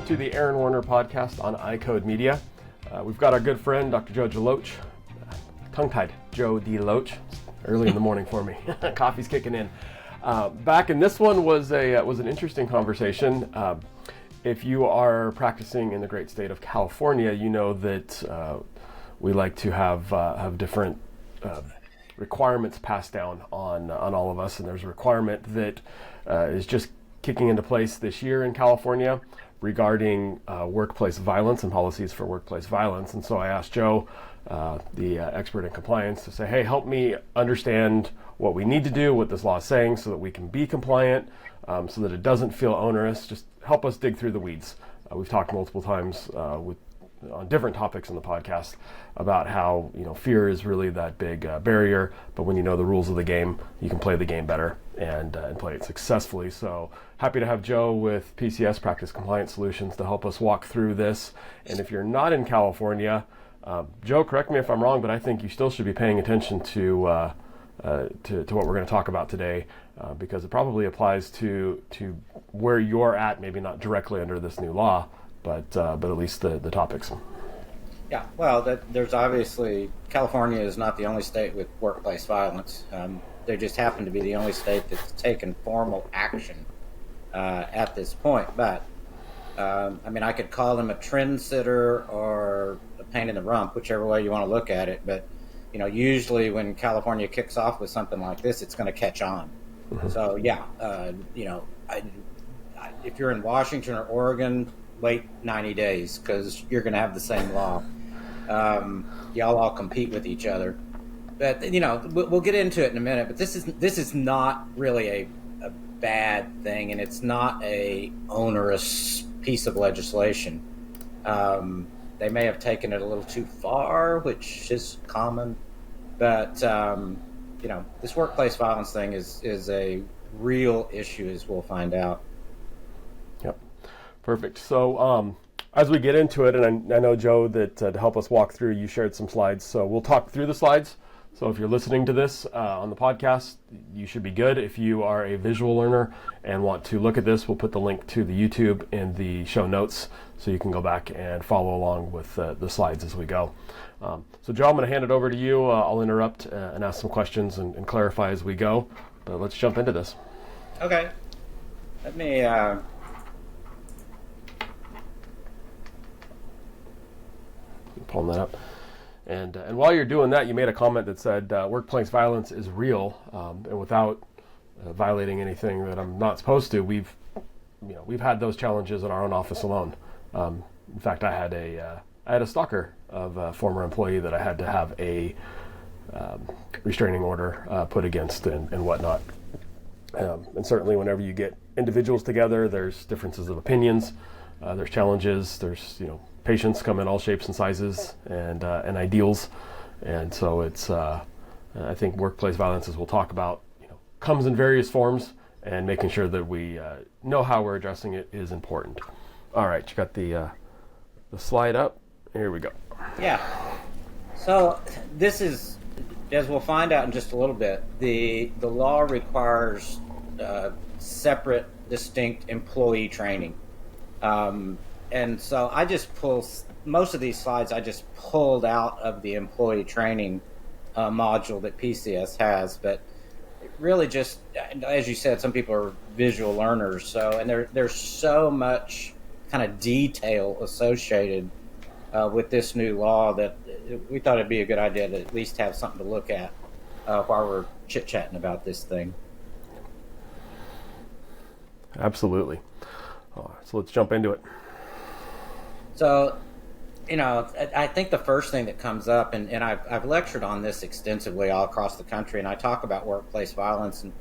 welcome to the Aaron Werner podcast on iCode Media. We've got our good friend, Dr. Joe DeLoach, tongue-tied Joe DeLoach, early in the morning for me. Coffee's kicking in. Back in this one was an interesting conversation. If you are practicing in the great state of California, you know that we like to have different requirements passed down on all of us, and there's a requirement that is just kicking into place this year in California regarding workplace violence and policies for workplace violence. And so I asked Joe, the expert in compliance, to say, hey, help me understand what we need to do, what this law is saying, so that we can be compliant, so that it doesn't feel onerous. Just help us dig through the weeds. We've talked multiple times on different topics in the podcast about how fear is really that big barrier, but when you know the rules of the game, you can play the game better and play it successfully. So happy to have Joe with PCS, Practice Compliance Solutions, to help us walk through this. And if you're not in California, Joe, correct me if I'm wrong, but I think you still should be paying attention to what we're going to talk about today, because it probably applies to where you're at, maybe not directly under this new law, but at least the topics. Yeah, well, there's obviously, California is not the only state with workplace violence. They just happen to be the only state that's taken formal action at this point. But, I could call them a trendsetter or a pain in the rump, whichever way you want to look at it. But, usually when California kicks off with something like this, it's going to catch on. Mm-hmm. So, yeah, if you're in Washington or Oregon, wait 90 days because you're going to have the same law. Y'all all compete with each other. But, we'll get into it in a minute. But this is not really a bad thing, and it's not a onerous piece of legislation. They may have taken it a little too far, which is common. But, this workplace violence thing is a real issue, as we'll find out. Yep. Perfect. So as we get into it, and I know, Joe, that to help us walk through, you shared some slides. So we'll talk through the slides. So if you're listening to this on the podcast, you should be good. If you are a visual learner and want to look at this, we'll put the link to the YouTube in the show notes so you can go back and follow along with the slides as we go. So Joe, I'm going to hand it over to you. I'll interrupt and ask some questions and clarify as we go. But let's jump into this. Okay. Let me... Pulling that up. And while you're doing that, you made a comment that said workplace violence is real, and without violating anything that I'm not supposed to, we've had those challenges in our own office alone. In fact, I had a stalker of a former employee that I had to have a restraining order put against and whatnot. And certainly, whenever you get individuals together, there's differences of opinions, there's challenges, there's patients come in all shapes and sizes and ideals, and so it's I think workplace violence, as we'll talk about, comes in various forms, and making sure that we know how we're addressing it is important. All right, you got the slide up. Here we go. Yeah. So this is, as we'll find out in just a little bit, the law requires separate, distinct employee training. And so I just most of these slides I just pulled out of the employee training module that PCS has, but really just, as you said, some people are visual learners, and there's so much kind of detail associated with this new law that we thought it'd be a good idea to at least have something to look at while we're chit-chatting about this thing. Absolutely. All right, so let's jump into it. So, I think the first thing that comes up, and I've lectured on this extensively all across the country, and I talk about workplace violence, and,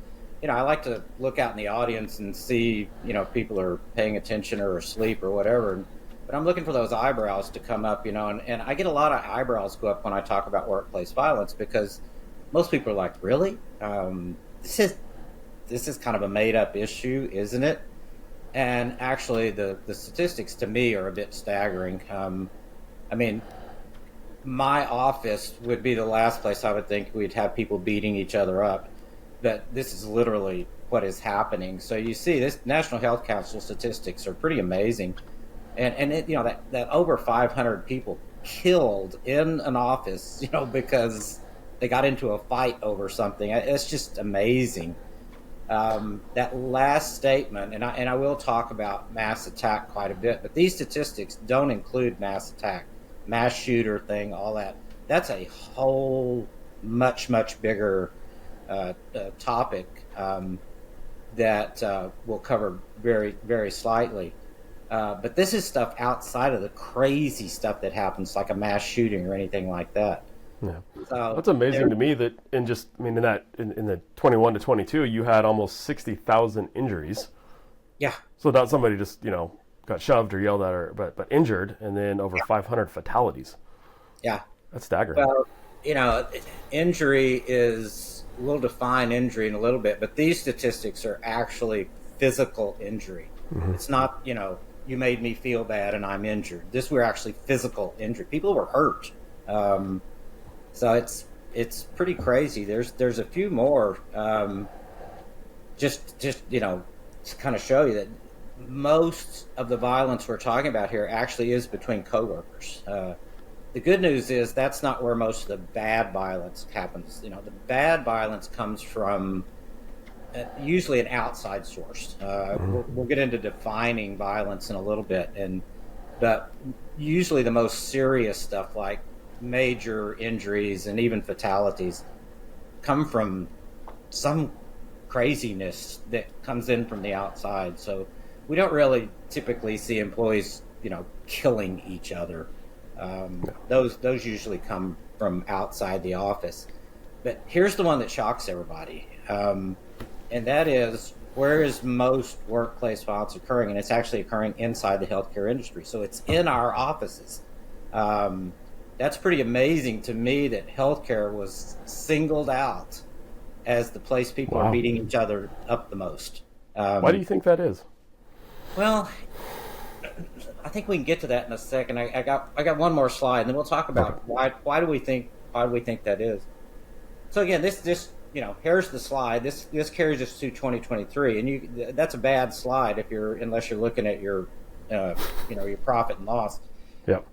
I like to look out in the audience and see, people are paying attention or asleep or whatever, but I'm looking for those eyebrows to come up, and I get a lot of eyebrows go up when I talk about workplace violence, because most people are like, really? This is kind of a made-up issue, isn't it? And actually, the statistics to me are a bit staggering. My office would be the last place I would think we'd have people beating each other up. But this is literally what is happening. So you see, this National Health Council statistics are pretty amazing. and it, that over 500 people killed in an office, because they got into a fight over something. It's just amazing. That last statement, and I will talk about mass attack quite a bit, but these statistics don't include mass attack, mass shooter thing, all that. That's a whole much bigger topic that we'll cover very, very slightly. But this is stuff outside of the crazy stuff that happens, like a mass shooting or anything like that. Yeah, so that's amazing to me. That in the 21 to 22, you had almost 60,000 injuries. Yeah. So not somebody just got shoved or yelled at, but injured, and then over 500 fatalities. Yeah, that's staggering. Well, injury is we'll define injury in a little bit, but these statistics are actually physical injury. Mm-hmm. It's not you made me feel bad and I'm injured. This were actually physical injury. People were hurt. So it's pretty crazy. There's a few more, just to kind of show you that most of the violence we're talking about here actually is between coworkers. The good news is that's not where most of the bad violence happens. The bad violence comes from usually an outside source. We'll get into defining violence in a little bit, but usually the most serious stuff like major injuries and even fatalities come from some craziness that comes in from the outside. So we don't really typically see employees, killing each other. Those usually come from outside the office. But here's the one that shocks everybody, and that is, where is most workplace violence occurring? And it's actually occurring inside the healthcare industry. So it's in our offices. That's pretty amazing to me that healthcare was singled out as the place people are beating each other up the most. Why do you think that is? Well, I think we can get to that in a second. I got one more slide, and then we'll talk about why do we think that is. So again, this here's the slide. This carries us to 2023, and that's a bad slide unless you're looking at your your profit and loss. Yep.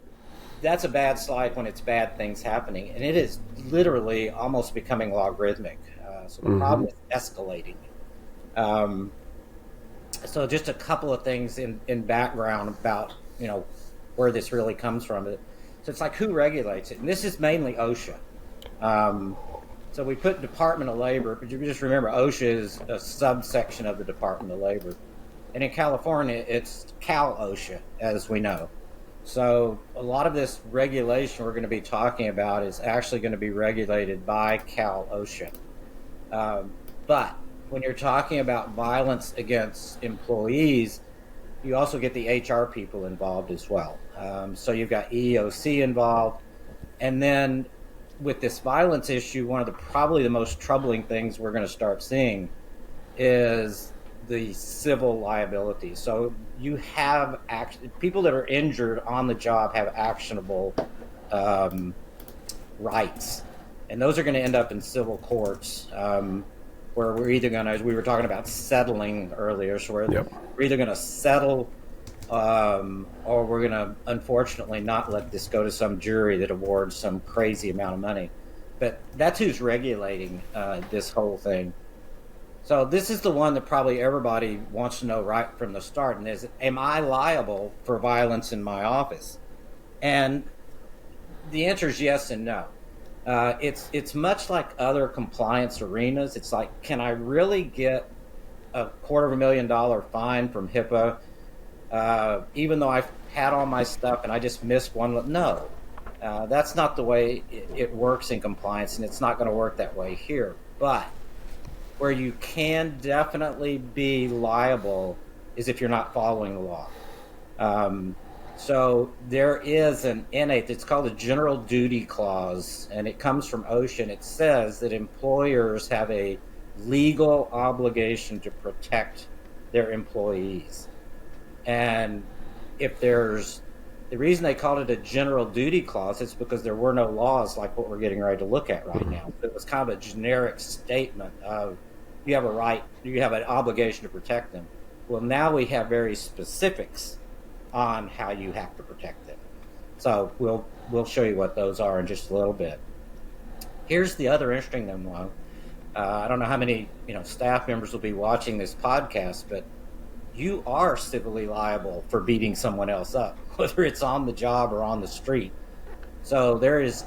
That's a bad slide when it's bad things happening, and it is literally almost becoming logarithmic. So the problem is escalating. So just a couple of things in background about where this really comes from. So it's like, who regulates it? And this is mainly OSHA. So we put Department of Labor, but you just remember OSHA is a subsection of the Department of Labor. And in California, it's Cal OSHA, as we know. So a lot of this regulation we're going to be talking about is actually going to be regulated by Cal OSHA. But when you're talking about violence against employees, you also get the HR people involved as well. So you've got EEOC involved. And then with this violence issue, one of probably the most troubling things we're going to start seeing is the civil liability. So you have people that are injured on the job have actionable rights, and those are going to end up in civil courts, where we're either going to, as we were talking about settling earlier, so we're either going to settle or we're going to unfortunately not let this go to some jury that awards some crazy amount of money. But that's who's regulating this whole thing. So this is the one that probably everybody wants to know right from the start, and is, am I liable for violence in my office? And the answer is yes and no. It's much like other compliance arenas. It's like, can I really get a $250,000 fine from HIPAA, even though I've had all my stuff and I just missed one? No, that's not the way it works in compliance, and it's not going to work that way here. But where you can definitely be liable is if you're not following the law. So there is an innate, it's called a general duty clause, and it comes from OSHA, and it says that employers have a legal obligation to protect their employees. And if there's, the reason they called it a general duty clause is because there were no laws like what we're getting ready to look at right now. It was kind of a generic statement of, you have a right, you have an obligation to protect them. Well, now we have very specifics on how you have to protect them. So we'll show you what those are in just a little bit. Here's the other interesting one. I don't know how many staff members will be watching this podcast, but you are civilly liable for beating someone else up, whether it's on the job or on the street. So there is,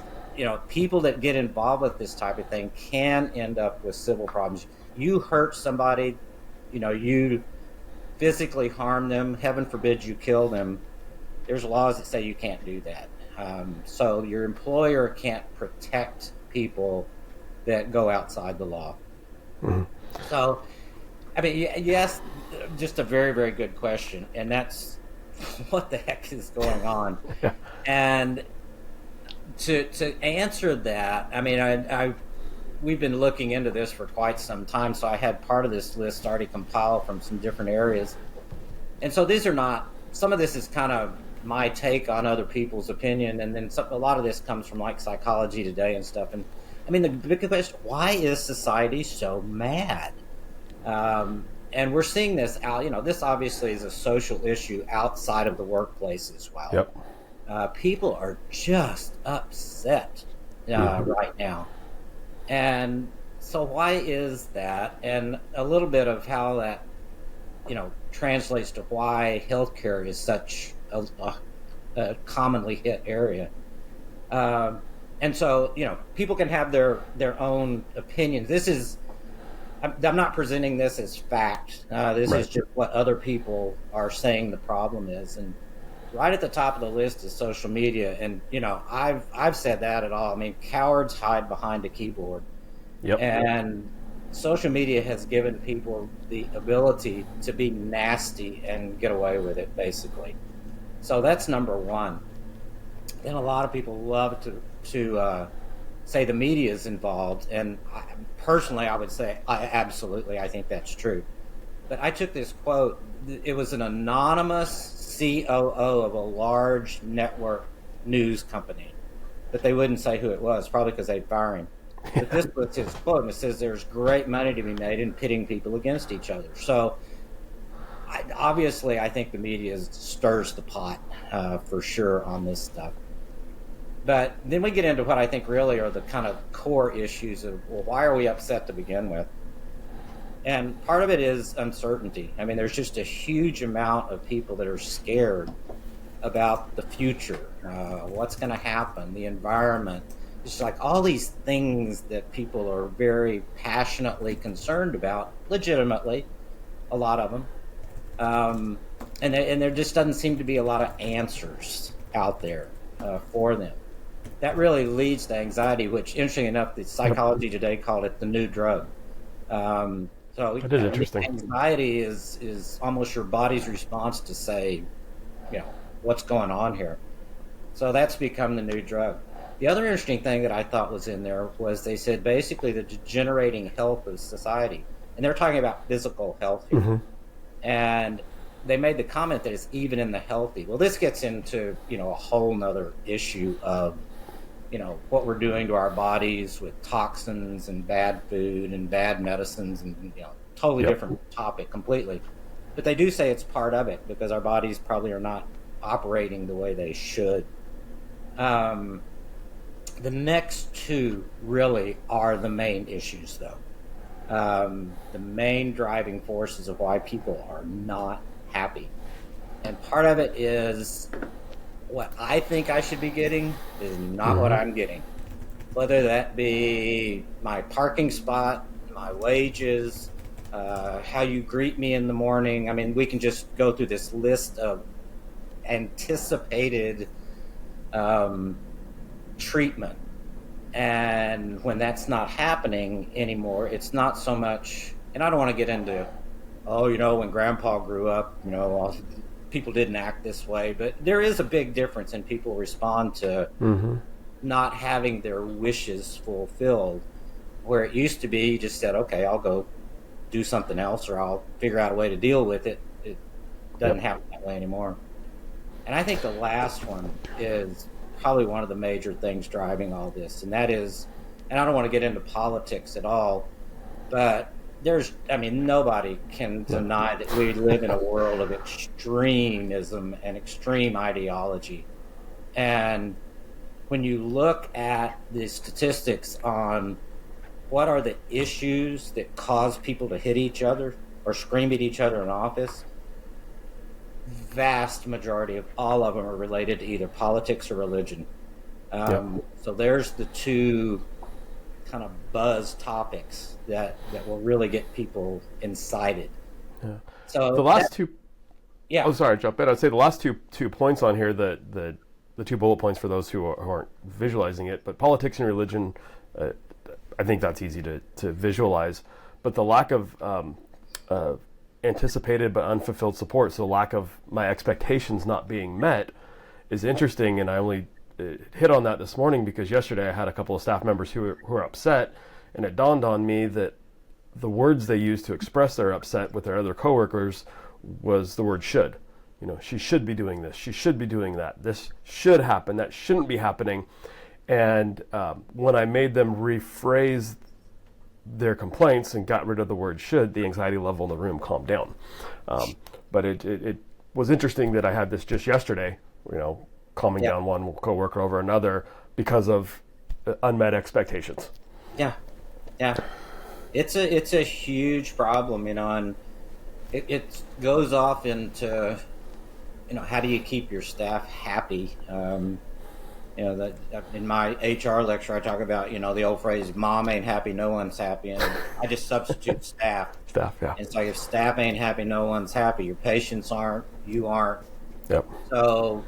people that get involved with this type of thing can end up with civil problems. You hurt somebody, you physically harm them, heaven forbid you kill them. There's laws that say you can't do that. So your employer can't protect people that go outside the law. Mm-hmm. So, I mean, yes, just a very, very good question. And that's what the heck is going on? Yeah. And to answer that, I mean, we've been looking into this for quite some time. So I had part of this list already compiled from some different areas. And so these are not, some of this is kind of my take on other people's opinion. And then a lot of this comes from like Psychology Today and stuff. And I mean, the big question, why is society so mad? And we're seeing this out, this obviously is a social issue outside of the workplace as well. Yep. People are just upset right now. And so why is that? And a little bit of how that, translates to why healthcare is such a commonly hit area. And so, people can have their own opinions. I'm not presenting this as fact. This is just what other people are saying the problem is. And right at the top of the list is social media. And, I've said that at all. I mean, cowards hide behind a keyboard. Yep. And social media has given people the ability to be nasty and get away with it, basically. So that's number one. Then a lot of people love to say the media is involved, and personally, I would say absolutely, I think that's true. But I took this quote. It was an anonymous COO of a large network news company, but they wouldn't say who it was, probably because they'd fire him. But this was his quote, and it says there's great money to be made in pitting people against each other. So obviously, I think the media stirs the pot for sure on this stuff. But then we get into what I think really are the kind of core issues of, well, why are we upset to begin with? And part of it is uncertainty. I mean, there's just a huge amount of people that are scared about the future, what's going to happen, the environment. It's like all these things that people are very passionately concerned about, legitimately, a lot of them. And there just doesn't seem to be a lot of answers out there for them. That really leads to anxiety, which, interesting enough, the Psychology Today called it the new drug. So that is interesting. Anxiety is almost your body's response to say, what's going on here. So that's become the new drug. The other interesting thing that I thought was in there was they said basically the degenerating health of society. And they're talking about physical health here. Mm-hmm. And they made the comment that it's even in the healthy. Well, this gets into, a whole nother issue of, what we're doing to our bodies with toxins and bad food and bad medicines and, totally different topic completely. But they do say it's part of it because our bodies probably are not operating the way they should. The next two really are the main issues, though. The main driving forces of why people are not happy. And part of it is what I think I should be getting is not what I'm getting. Whether that be my parking spot, my wages, how you greet me in the morning. I mean, we can just go through this list of anticipated treatment. And when that's not happening anymore, it's not so much, and I don't want to get into, when Grandpa grew up, people didn't act this way, but there is a big difference in people respond to not having their wishes fulfilled, where it used to be you just said, okay, I'll go do something else or I'll figure out a way to deal with it. It doesn't happen that way anymore. And I think the last one is probably one of the major things driving all this, and that is, and I don't want to get into politics at all, but I mean, nobody can deny that we live in a world of extremism and extreme ideology. And when you look at the statistics on what are the issues that cause people to hit each other or scream at each other in office, vast majority of all of them are related to either politics or religion. So there's the two kind of buzz topics that will really get people incited. Yeah. So the last two. Yeah. Oh, sorry, jump in. I'd say the last two points on here, the two bullet points for those who aren't visualizing it, but politics and religion, I think that's easy to visualize. But the lack of anticipated but unfulfilled support, so lack of my expectations not being met, is interesting. And I only hit on that this morning because yesterday I had a couple of staff members who were upset, and it dawned on me that the words they used to express their upset with their other coworkers was the word should. You know, she should be doing this, she should be doing that, this should happen, that shouldn't be happening. And when I made them rephrase their complaints and got rid of the word should, the anxiety level in the room calmed down. But it was interesting that I had this just yesterday, you know, calming down one coworker over another because of unmet expectations. Yeah. It's a huge problem, you know, and it goes off into, you know, how do you keep your staff happy? You know, that in my HR lecture, I talk about, you know, the old phrase, mom ain't happy, no one's happy. And I just substitute staff. Staff, yeah. It's like if staff ain't happy, no one's happy. Your patients aren't, you aren't. Yep. So,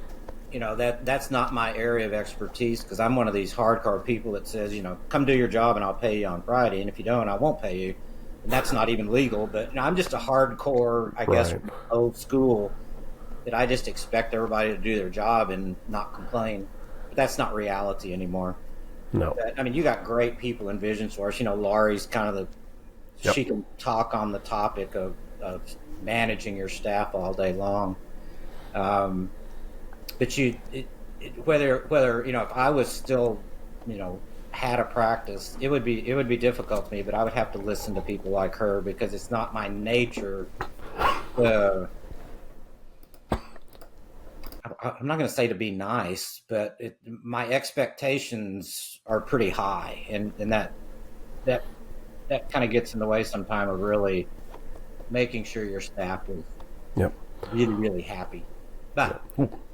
you know, that's not my area of expertise, because I'm one of these hardcore people that says, you know, come do your job and I'll pay you on Friday. And if you don't, I won't pay you. And that's not even legal. But you know, I'm just a hardcore, I guess, old school, that I just expect everybody to do their job and not complain. But that's not reality anymore. No. I mean, you got great people in Vision Source. You know, Laurie's kind of she can talk on the topic of managing your staff all day long. But whether you know, if I was still, you know, had a practice, it would be difficult for me. But I would have to listen to people like her, because it's not my nature. I'm not going to say to be nice, but my expectations are pretty high, and that kind of gets in the way sometimes of really making sure your staff is really, really happy. But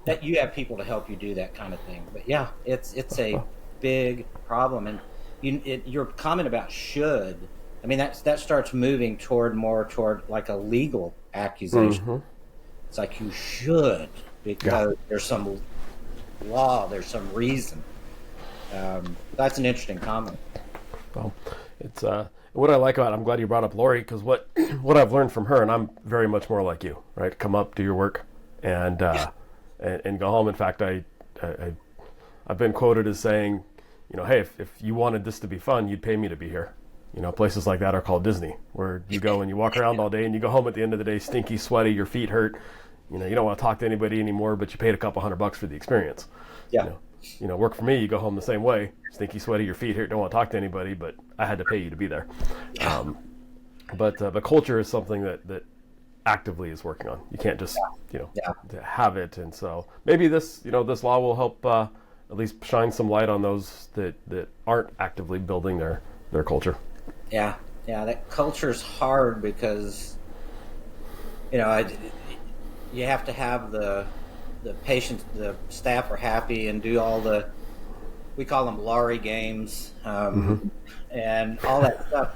that you have people to help you do that kind of thing. But yeah, it's a big problem. And your comment about should, I mean, that starts moving toward like a legal accusation. Mm-hmm. It's like you should, because there's some law, there's some reason. That's an interesting comment. Well, it's what I like about it, I'm glad you brought up Lori, because what I've learned from her, and I'm very much more like you, right? Come up, do your work, and go home. In fact, I've been quoted as saying, you know, hey, if you wanted this to be fun, you'd pay me to be here. You know, places like that are called Disney, where you go and you walk around all day and you go home at the end of the day stinky, sweaty, your feet hurt. You know, you don't want to talk to anybody anymore, but you paid a couple $100 for the experience. Yeah. You know, work for me, you go home the same way, stinky, sweaty, your feet hurt, don't want to talk to anybody, but I had to pay you to be there. But culture is something that actively is working on. You can't just, you know, have it. And so maybe this law will help at least shine some light on those that aren't actively building their culture. Yeah, that culture is hard because, you know, you have to have the patients, the staff are happy and do all we call them Laurie games, and all that stuff.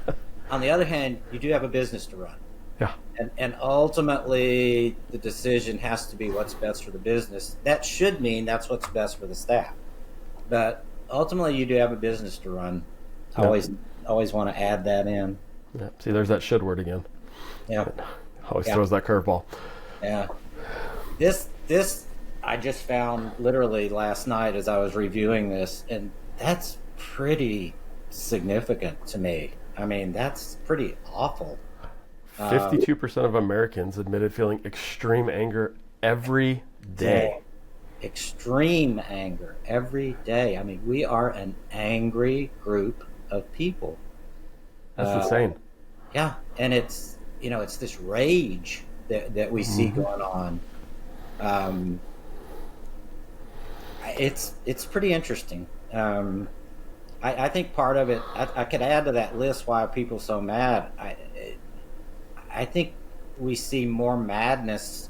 On the other hand, you do have a business to run. Yeah. And ultimately, the decision has to be what's best for the business. That should mean that's what's best for the staff. But ultimately, you do have a business to run. Yeah. Always want to add that in. Yeah. See, there's that should word again. Yeah. It always throws that curveball. Yeah. This I just found literally last night as I was reviewing this, and that's pretty significant to me. I mean, that's pretty awful. 52% of Americans admitted feeling extreme anger every day. Extreme anger every day. I mean, we are an angry group of people. That's insane. Yeah, and it's this rage that we see going on. Um, it's pretty interesting. I think part of it, I could add to that list why are people so mad. I think we see more madness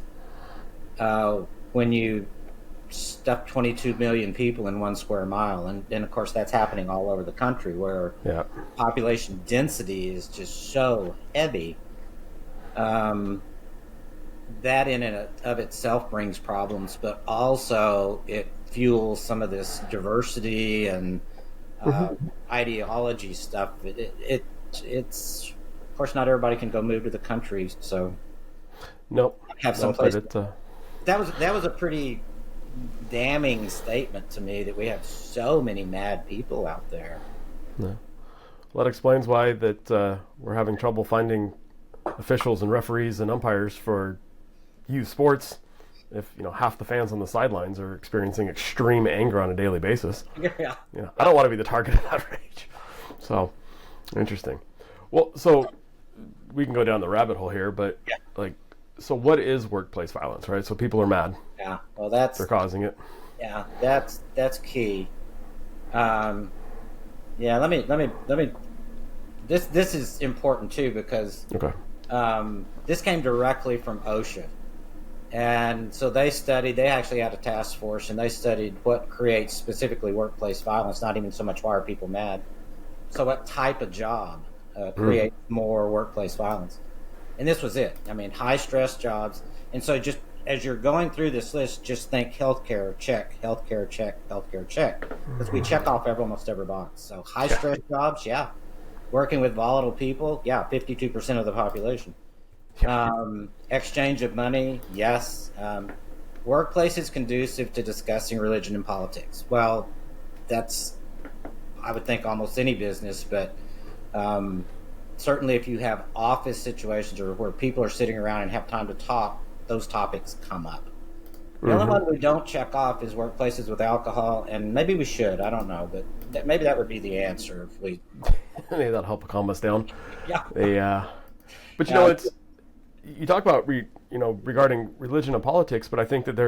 when you stuff 22 million people in 1 square mile, and of course that's happening all over the country where population density is just so heavy. That in and of itself brings problems, but also it fuels some of this diversity and ideology stuff. It's of course not everybody can go move to the country, so Nope. have some place. But That was a pretty damning statement to me that we have so many mad people out there. well, that explains why that we're having trouble finding officials and referees and umpires for youth sports. If half the fans on the sidelines are experiencing extreme anger on a daily basis, Yeah. I don't want to be the target of that rage. So interesting. Well, so we can go down the rabbit hole here, but so what is workplace violence, right? So people are mad. Yeah. Well, They're causing it. Yeah, that's key. Yeah. Let me. This is important too because this came directly from OSHA. And so they actually had a task force, and they studied what creates specifically workplace violence, not even so much why are people mad. So what type of job creates more workplace violence? And this was it. I mean, high-stress jobs. And so just as you're going through this list, just think healthcare, check, healthcare, check, healthcare, check. Because we check off almost every box. So high-stress jobs, yeah. Working with volatile people, yeah, 52% of the population. Exchange of money, yes. Workplaces conducive to discussing religion and politics. Well, that's, I would think, almost any business, but certainly if you have office situations or where people are sitting around and have time to talk, those topics come up. The only one we don't check off is workplaces with alcohol, and maybe we should, I don't know, but maybe that would be the answer if we... Maybe that'll help calm us down. Yeah. But it's... You talk about regarding religion and politics, but I think that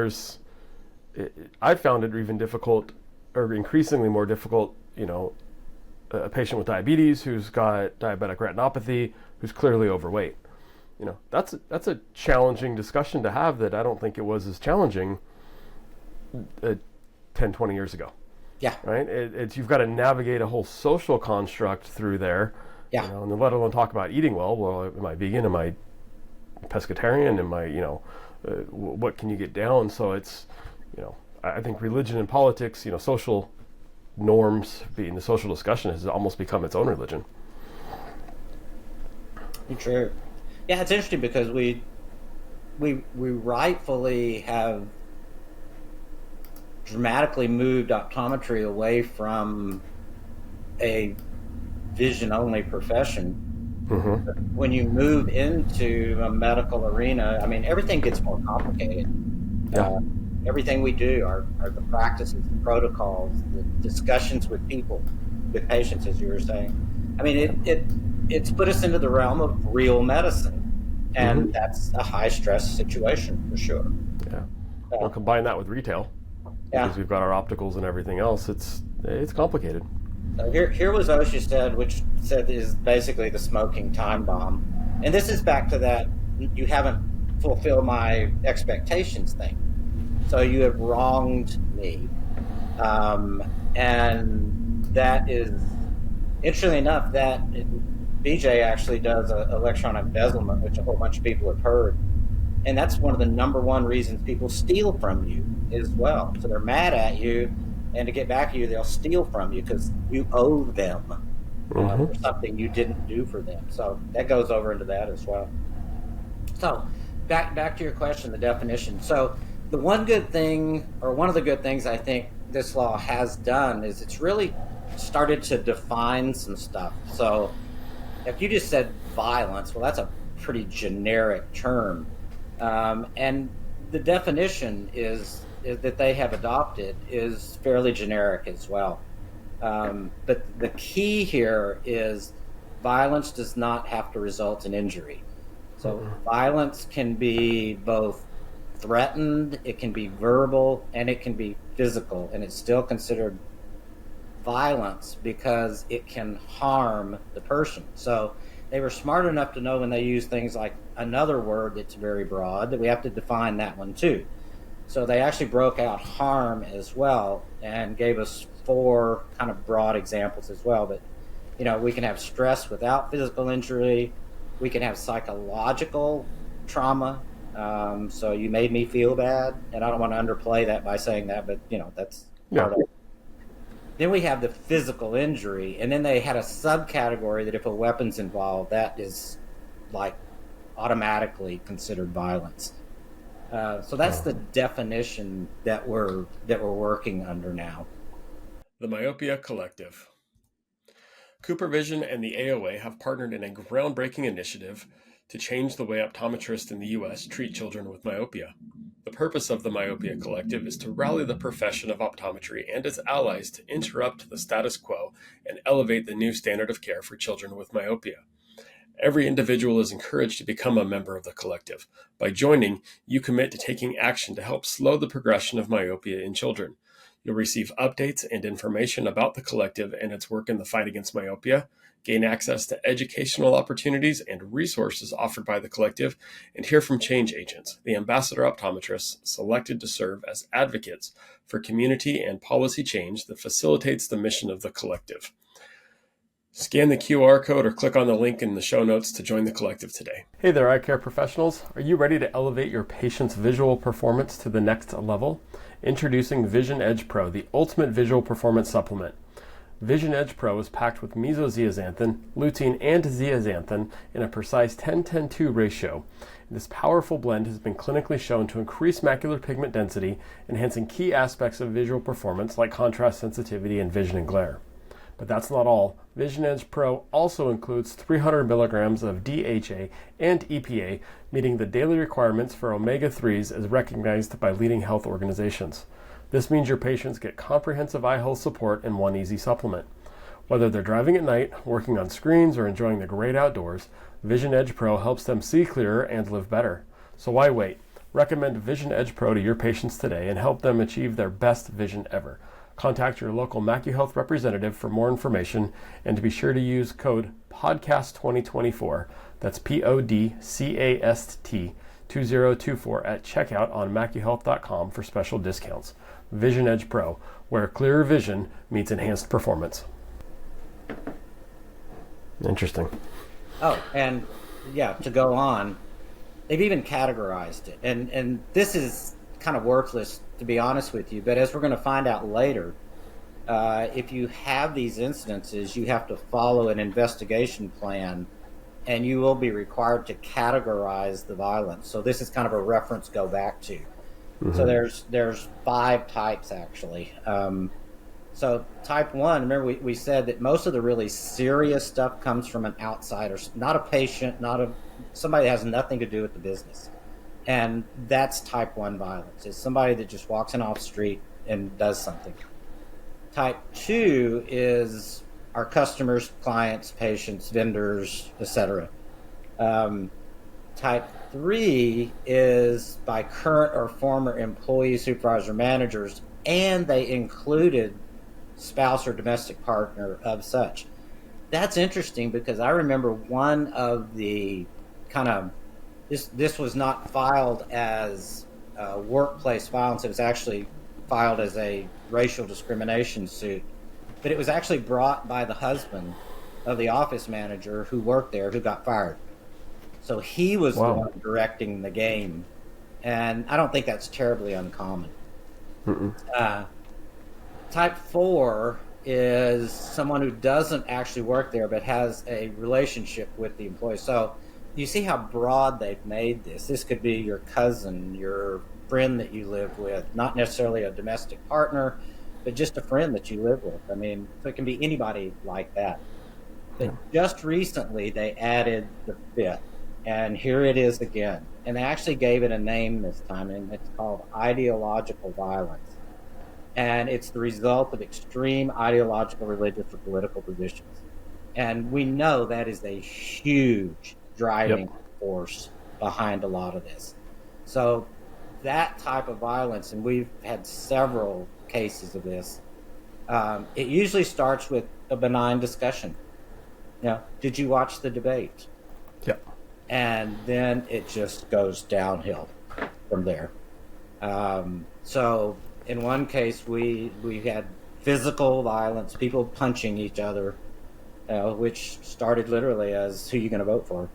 I've found it even difficult, or increasingly more difficult. A patient with diabetes who's got diabetic retinopathy, who's clearly overweight. That's a challenging discussion to have that I don't think it was as challenging 10, 20 years ago. Yeah. Right. You've got to navigate a whole social construct through there. Yeah. And then let alone talk about eating well. Well, am I vegan? Am I pescatarian? Am I, what can you get down? So it's, I think religion and politics, social norms being the social discussion has almost become its own religion. True. Yeah, it's interesting because we rightfully have dramatically moved optometry away from a vision-only profession. When you move into a medical arena, I mean, everything gets more complicated. Yeah. Everything we do, are the practices, the protocols, the discussions with people, with patients, as you were saying. I mean, it's put us into the realm of real medicine, and that's a high-stress situation for sure. Yeah. Well, combine that with retail, because we've got our opticals and everything else. It's complicated. Here was OSHA which said is basically the smoking time bomb. And this is back to that you haven't fulfilled my expectations thing. So you have wronged me. And that is, interestingly enough, that BJ actually does electron embezzlement, which a whole bunch of people have heard. And that's one of the number one reasons people steal from you as well. So they're mad at you. And to get back at you, they'll steal from you because you owe them for something you didn't do for them. So that goes over into that as well. So back to your question, the definition. So the one good thing, or one of the good things I think this law has done is it's really started to define some stuff. So if you just said violence, well, that's a pretty generic term. And the definition is that they have adopted is fairly generic as well. But the key here is violence does not have to result in injury. So violence can be both threatened, it can be verbal, and it can be physical, and it's still considered violence because it can harm the person. So they were smart enough to know when they use things like another word that's very broad that we have to define that one too. So they actually broke out harm as well and gave us 4 kind of broad examples as well. But, we can have stress without physical injury. We can have psychological trauma. So you made me feel bad. And I don't want to underplay that by saying that, but, that's part of it. Then we have the physical injury. And then they had a subcategory that if a weapon's involved, that is like automatically considered violence. So that's the definition that we're working under now. The Myopia Collective. CooperVision and the AOA have partnered in a groundbreaking initiative to change the way optometrists in the U.S. treat children with myopia. The purpose of the Myopia Collective is to rally the profession of optometry and its allies to interrupt the status quo and elevate the new standard of care for children with myopia. Every individual is encouraged to become a member of the collective. By joining, you commit to taking action to help slow the progression of myopia in children. You'll receive updates and information about the collective and its work in the fight against myopia, gain access to educational opportunities and resources offered by the collective, and hear from change agents, the ambassador optometrists selected to serve as advocates for community and policy change that facilitates the mission of the collective. Scan the QR code or click on the link in the show notes to join the collective today. Hey there, eye care professionals. Are you ready to elevate your patient's visual performance to the next level? Introducing Vision Edge Pro, the ultimate visual performance supplement. Vision Edge Pro is packed with mesozeaxanthin, lutein, and zeaxanthin in a precise 10-10-2 ratio. This powerful blend has been clinically shown to increase macular pigment density, enhancing key aspects of visual performance like contrast sensitivity and vision and glare. But that's not all. Vision Edge Pro also includes 300 milligrams of DHA and EPA, meeting the daily requirements for omega-3s as recognized by leading health organizations. This means your patients get comprehensive eye health support in one easy supplement. Whether they're driving at night, working on screens, or enjoying the great outdoors, Vision Edge Pro helps them see clearer and live better. So why wait? Recommend Vision Edge Pro to your patients today and help them achieve their best vision ever. Contact your local MacuHealth representative for more information and to be sure to use code PODCAST2024, that's PODCAST 2024 at checkout on MacuHealth.com for special discounts. Vision Edge Pro, where clearer vision meets enhanced performance. Interesting. Oh, and to go on, they've even categorized it. And this is kind of worthless, to be honest with you, but as we're going to find out later, if you have these incidences, you have to follow an investigation plan, and you will be required to categorize the violence. So this is kind of a reference go back to. Mm-hmm. So there's 5 types actually. So type 1, remember we said that most of the really serious stuff comes from an outsider, not a patient, somebody that has nothing to do with the business. And that's type 1 violence. It's somebody that just walks in off the street and does something. Type 2 is our customers, clients, patients, vendors, etc. Type 3 is by current or former employees, supervisor, managers, and they included spouse or domestic partner of such. That's interesting because I remember one of the kind of this was not filed as workplace violence. It was actually filed as a racial discrimination suit. But it was actually brought by the husband of the office manager who worked there, who got fired. So he was the one directing the game. And I don't think that's terribly uncommon. Type 4 is someone who doesn't actually work there but has a relationship with the employee. So you see how broad they've made this. This could be your cousin, your friend that you live with, not necessarily a domestic partner, but just a friend that you live with. I mean, so it can be anybody like that. But just recently they added the 5th, and here it is again. And they actually gave it a name this time, and it's called ideological violence. And it's the result of extreme ideological, religious, or political positions. And we know that is a huge driving Yep. force behind a lot of this. So that type of violence, and we've had several cases of this, it usually starts with a benign discussion. Did you watch the debate? Yep. And then it just goes downhill from there. So in one case, we had physical violence, people punching each other, which started literally as, who are you going to vote for?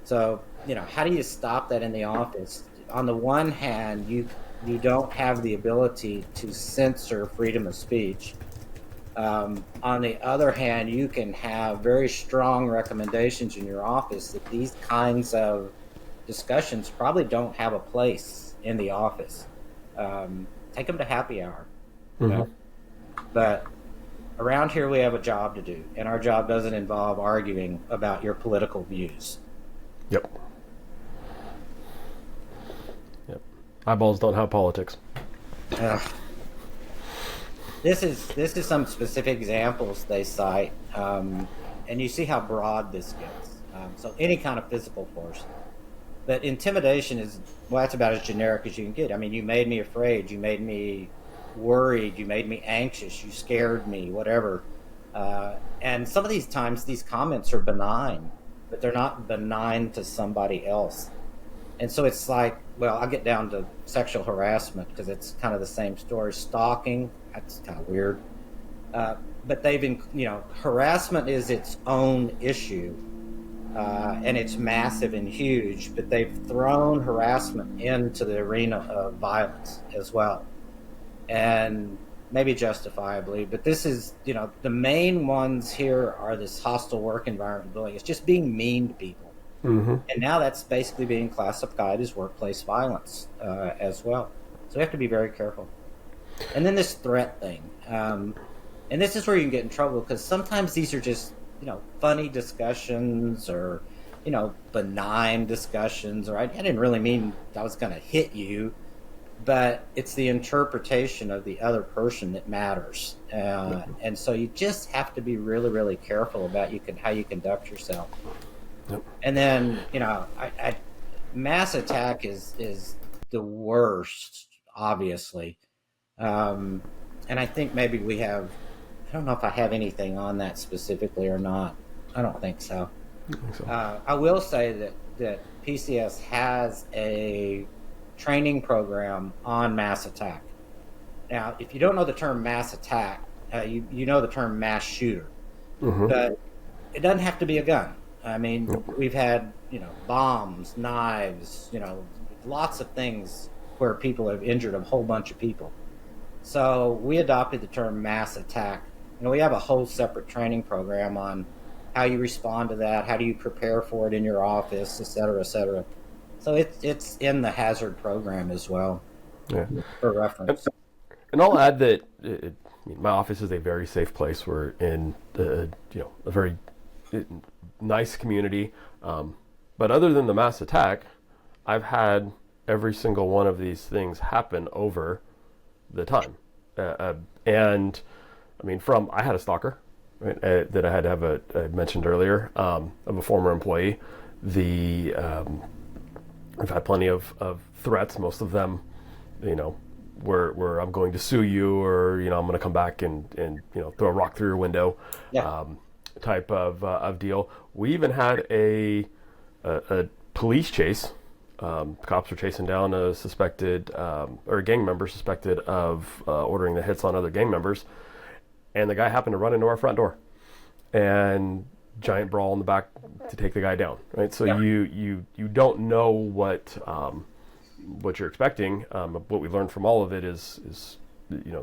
So, how do you stop that in the office? On the one hand, you don't have the ability to censor freedom of speech. On the other hand, you can have very strong recommendations in your office that these kinds of discussions probably don't have a place in the office. Take them to happy hour. Mm-hmm. But around here, we have a job to do, and our job doesn't involve arguing about your political views. Yep. Eyeballs don't have politics. This is some specific examples they cite, and you see how broad this gets. So any kind of physical force. But intimidation is, well, that's about as generic as you can get. I mean, you made me afraid, you made me worried, you made me anxious, you scared me, whatever. And some of these times, these comments are benign, but they're not benign to somebody else. And so it's like, well, I'll get down to sexual harassment because it's kind of the same story. Stalking, that's kind of weird. But they've been, harassment is its own issue, and it's massive and huge, but they've thrown harassment into the arena of violence as well. And maybe justifiably, but this is, the main ones here are this hostile work environment bullying. It's just being mean to people. Mm-hmm. And now that's basically being classified as workplace violence as well. So we have to be very careful. And then this threat thing. And this is where you can get in trouble because sometimes these are just, funny discussions or, benign discussions. Or I didn't really mean I was going to hit you, but it's the interpretation of the other person that matters. And so you just have to be really, really careful about how you conduct yourself. Yep. And then, mass attack is the worst, obviously. And I think maybe I don't know if I have anything on that specifically or not. I don't think so. I will say that PCS has a training program on mass attack. Now, if you don't know the term mass attack, you know the term mass shooter. Mm-hmm. But it doesn't have to be a gun. I mean, we've had, bombs, knives, lots of things where people have injured a whole bunch of people. So we adopted the term mass attack. We have a whole separate training program on how you respond to that, how do you prepare for it in your office, et cetera, et cetera. So it's in the hazard program as well, for reference. And I'll add that my office is a very safe place. We're in a very nice community, but other than the mass attack, I've had every single one of these things happen over the time, and I mean, I had a stalker, right, that I had to have I mentioned earlier, of a former employee. I've had plenty of threats, most of them, where I'm going to sue you, or I'm going to come back and throw a rock through your window. Yeah. Type of deal. We even had a police chase. Cops were chasing down a suspected or a gang member suspected of ordering the hits on other gang members, and the guy happened to run into our front door, and giant brawl in the back to take the guy down. Right, so you don't know what you're expecting. What we learned from all of it is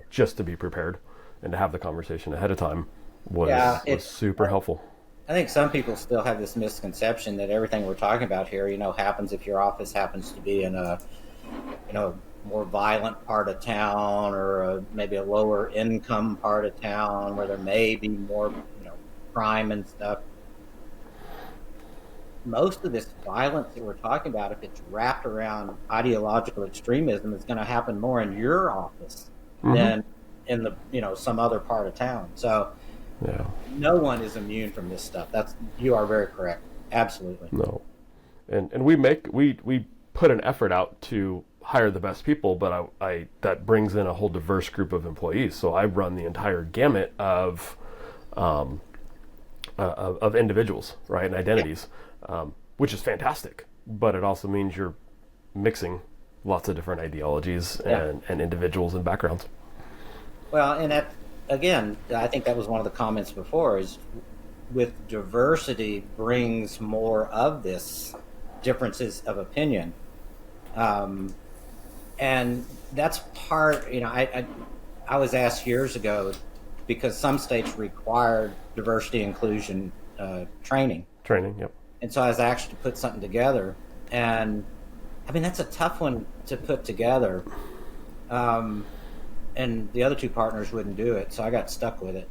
just to be prepared and to have the conversation ahead of time. Was super helpful. I think some people still have this misconception that everything we're talking about here, happens if your office happens to be in a, more violent part of town, or maybe a lower income part of town where there may be more, crime and stuff. Most of this violence that we're talking about, if it's wrapped around ideological extremism, is going to happen more in your office than in the, some other part of town. So, I think some people Yeah. No one is immune from this stuff. You are very correct. Absolutely. No. And we put an effort out to hire the best people, but I that brings in a whole diverse group of employees. So I run the entire gamut of individuals, right, and identities, which is fantastic. But it also means you're mixing lots of different ideologies and individuals and backgrounds. Well, and that, again, I think that was one of the comments before, is with diversity brings more of this differences of opinion. And that's part, I was asked years ago, because some states required diversity inclusion training. Training, yep. And so I was asked to put something together. And I mean, that's a tough one to put together. And the other two partners wouldn't do it, so I got stuck with it.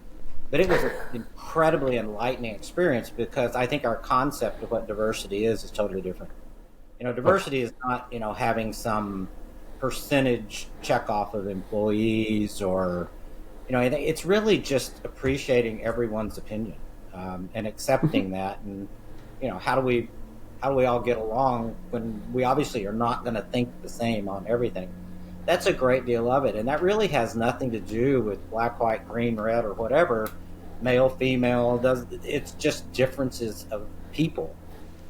But it was an incredibly enlightening experience, because I think our concept of what diversity is totally different. Diversity is not, having some percentage check off of employees, or, it's really just appreciating everyone's opinion, and accepting that. And, how do we all get along when we obviously are not going to think the same on everything? That's a great deal of it. And that really has nothing to do with black, white, green, red, or whatever, male, female. It's just differences of people.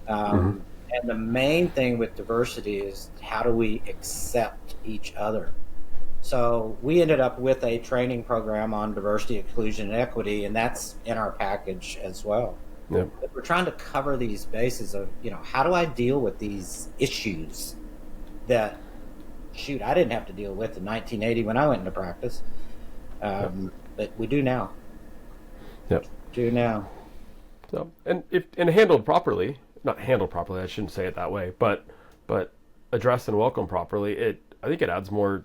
And the main thing with diversity is, how do we accept each other? So we ended up with a training program on diversity, inclusion, and equity, and that's in our package as well. Yep. But we're trying to cover these bases of, how do I deal with these issues that, I didn't have to deal with in 1980 when I went into practice. But we do now. Yep. Do now. So, and handled properly, not handled properly, I shouldn't say it that way, but addressed and welcomed properly, I think it adds more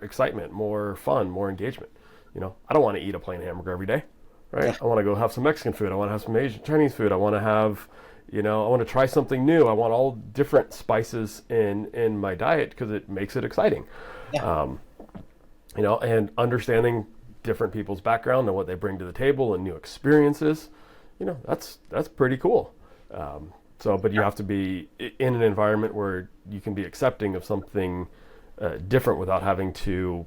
excitement, more fun, more engagement. I don't want to eat a plain hamburger every day, right? Yeah. I want to go have some Mexican food. I want to have some Asian, Chinese food. I want to have, I want to try something new. I want all different spices in my diet, because it makes it exciting. Yeah. And understanding different people's background and what they bring to the table and new experiences, that's pretty cool. But you have to be in an environment where you can be accepting of something different without having to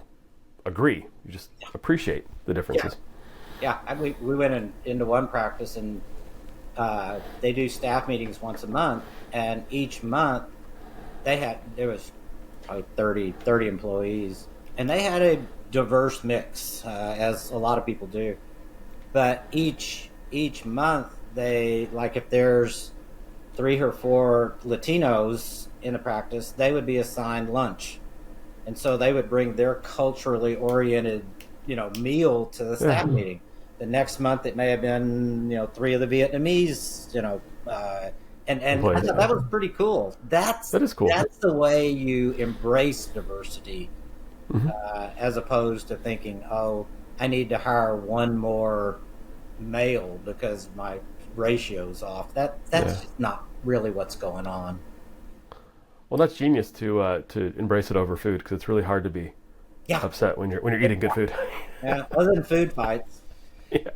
agree. You just appreciate the differences. Yeah, we went into one practice, and they do staff meetings once a month, and each month there was probably 30 employees, and they had a diverse mix, as a lot of people do. But each month, they, like, if there's 3 or 4 Latinos in a practice, they would be assigned lunch, and so they would bring their culturally oriented meal to the staff meeting. The next month, it may have been, 3 of the Vietnamese, and I thought that was pretty cool. That is cool. That's the way you embrace diversity, as opposed to thinking, oh, I need to hire one more male because my ratio's off. That's just not really what's going on. Well, that's genius to embrace it over food, because it's really hard to be upset when you're eating good food. Yeah, other than food fights. Yeah.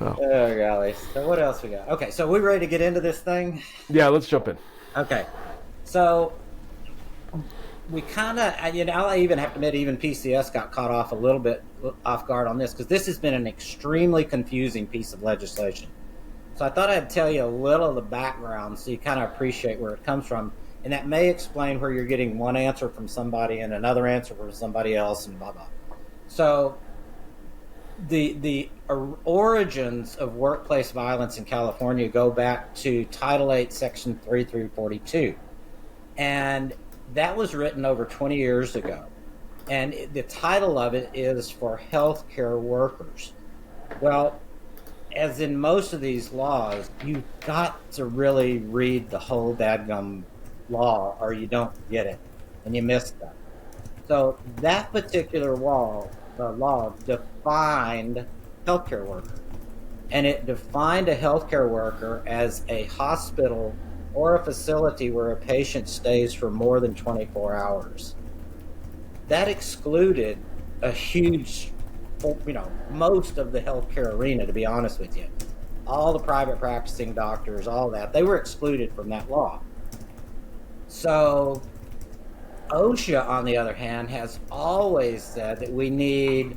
Oh, golly. So what else we got? Okay, so we ready to get into this thing? Yeah, let's jump in. Okay. So we kind of, I even have to admit, even PCS got caught off a little bit off guard on this, because this has been an extremely confusing piece of legislation. So I thought I'd tell you a little of the background so you kind of appreciate where it comes from. And that may explain where you're getting one answer from somebody and another answer from somebody else, and blah, blah. So the origins of workplace violence in California go back to Title 8, Section 3 through 42. And that was written over 20 years ago. And the title of it is for healthcare workers. Well, as in most of these laws, you've got to really read the whole dadgum law, or you don't get it, and you miss that. So that particular law defined healthcare worker, and it defined a healthcare worker as a hospital or a facility where a patient stays for more than 24 hours. That excluded a huge most of the healthcare arena, to be honest with you. All the private practicing doctors, all that, they were excluded from that law. So OSHA, on the other hand, has always said that we need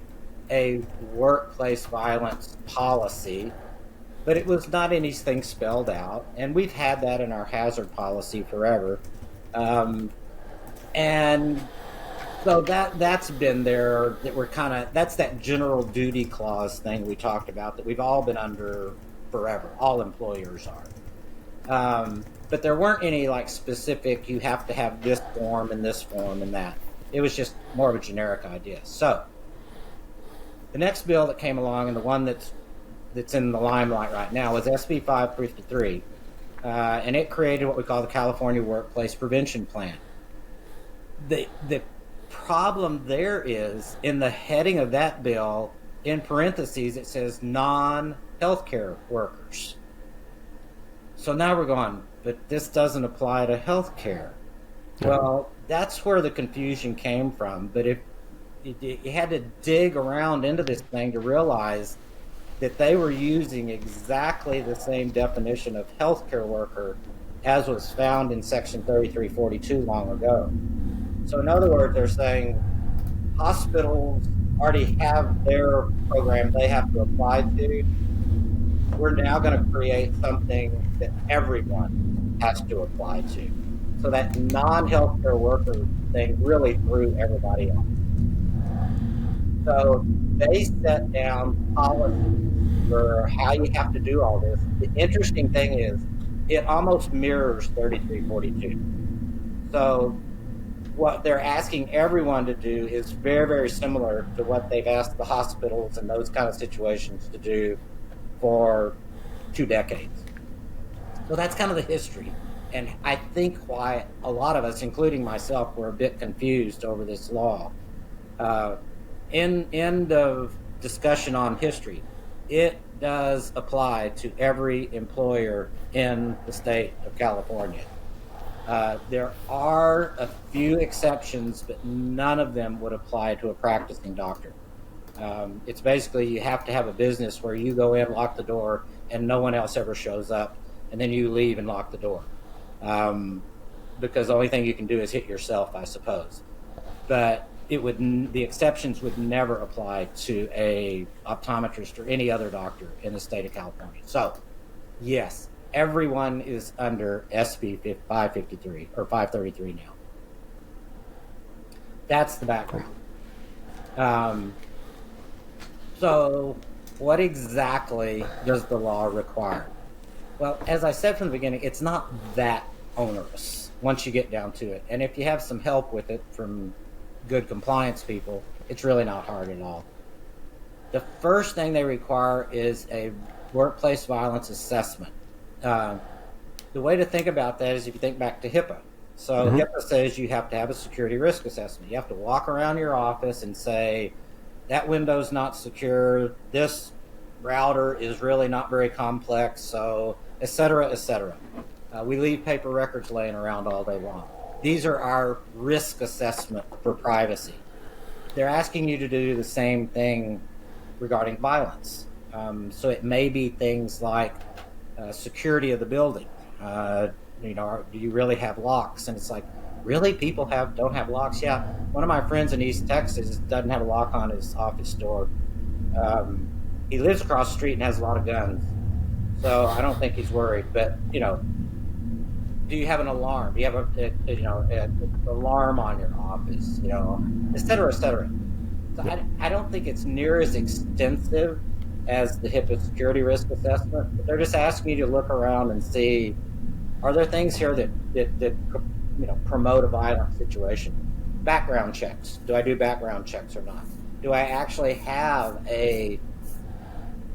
a workplace violence policy, but it was not anything spelled out. And we've had that in our hazard policy forever. And so that's been there, that we're that's that general duty clause thing we talked about that we've all been under forever. All employers are. But there weren't any like specific, you have to have this form and that. It was just more of a generic idea. So the next bill that came along, and the one that's in the limelight right now, is SB 553. And it created what we call the California Workplace Prevention Plan. The problem there is, in the heading of that bill, in parentheses, it says non-healthcare workers. So now we're going, but this doesn't apply to healthcare. Yeah. Well, that's where the confusion came from. But if you had to dig around into this thing to realize that they were using exactly the same definition of healthcare worker as was found in Section 3342 long ago. So in other words, they're saying hospitals already have their program they have to apply to. We're now going to create something that everyone has to apply to. So that non-healthcare worker thing really threw everybody off. So they set down policies for how you have to do all this. The interesting thing is it almost mirrors 3342. So what they're asking everyone to do is very, very similar to what they've asked the hospitals and those kind of situations to do for 2 decades. So that's kind of the history. And I think why a lot of us, including myself, were a bit confused over this law. End of discussion on history. It does apply to every employer in the state of California. There are a few exceptions, but none of them would apply to a practicing doctor. It's basically you have to have a business where you go in, lock the door, and no one else ever shows up, and then you leave and lock the door. Because the only thing you can do is hit yourself, I suppose. But the exceptions would never apply to a optometrist or any other doctor in the state of California. So, yes, everyone is under SB 553 or 533 now. That's the background. So what exactly does the law require? Well, as I said from the beginning, it's not that onerous once you get down to it. And if you have some help with it from good compliance people, it's really not hard at all. The first thing they require is a workplace violence assessment. The way to think about that is if you think back to HIPAA. So HIPAA says you have to have a security risk assessment. You have to walk around your office and say, that window's not secure, this router is really not very complex, so et cetera, et cetera. We leave paper records laying around all day long. These are our risk assessment for privacy. They're asking you to do the same thing regarding violence. So it may be things like security of the building. Do you really have locks? And it's like, really? People don't have locks? Yeah. One of my friends in East Texas doesn't have a lock on his office door. He lives across the street and has a lot of guns. So I don't think he's worried. But, do you have an alarm? Do you have an alarm on your office? Et cetera, et cetera. So I don't think it's near as extensive as the HIPAA security risk assessment. But they're just asking you to look around and see, are there things here that promote a violent situation? Background checks. Do I do background checks or not? Do I actually have a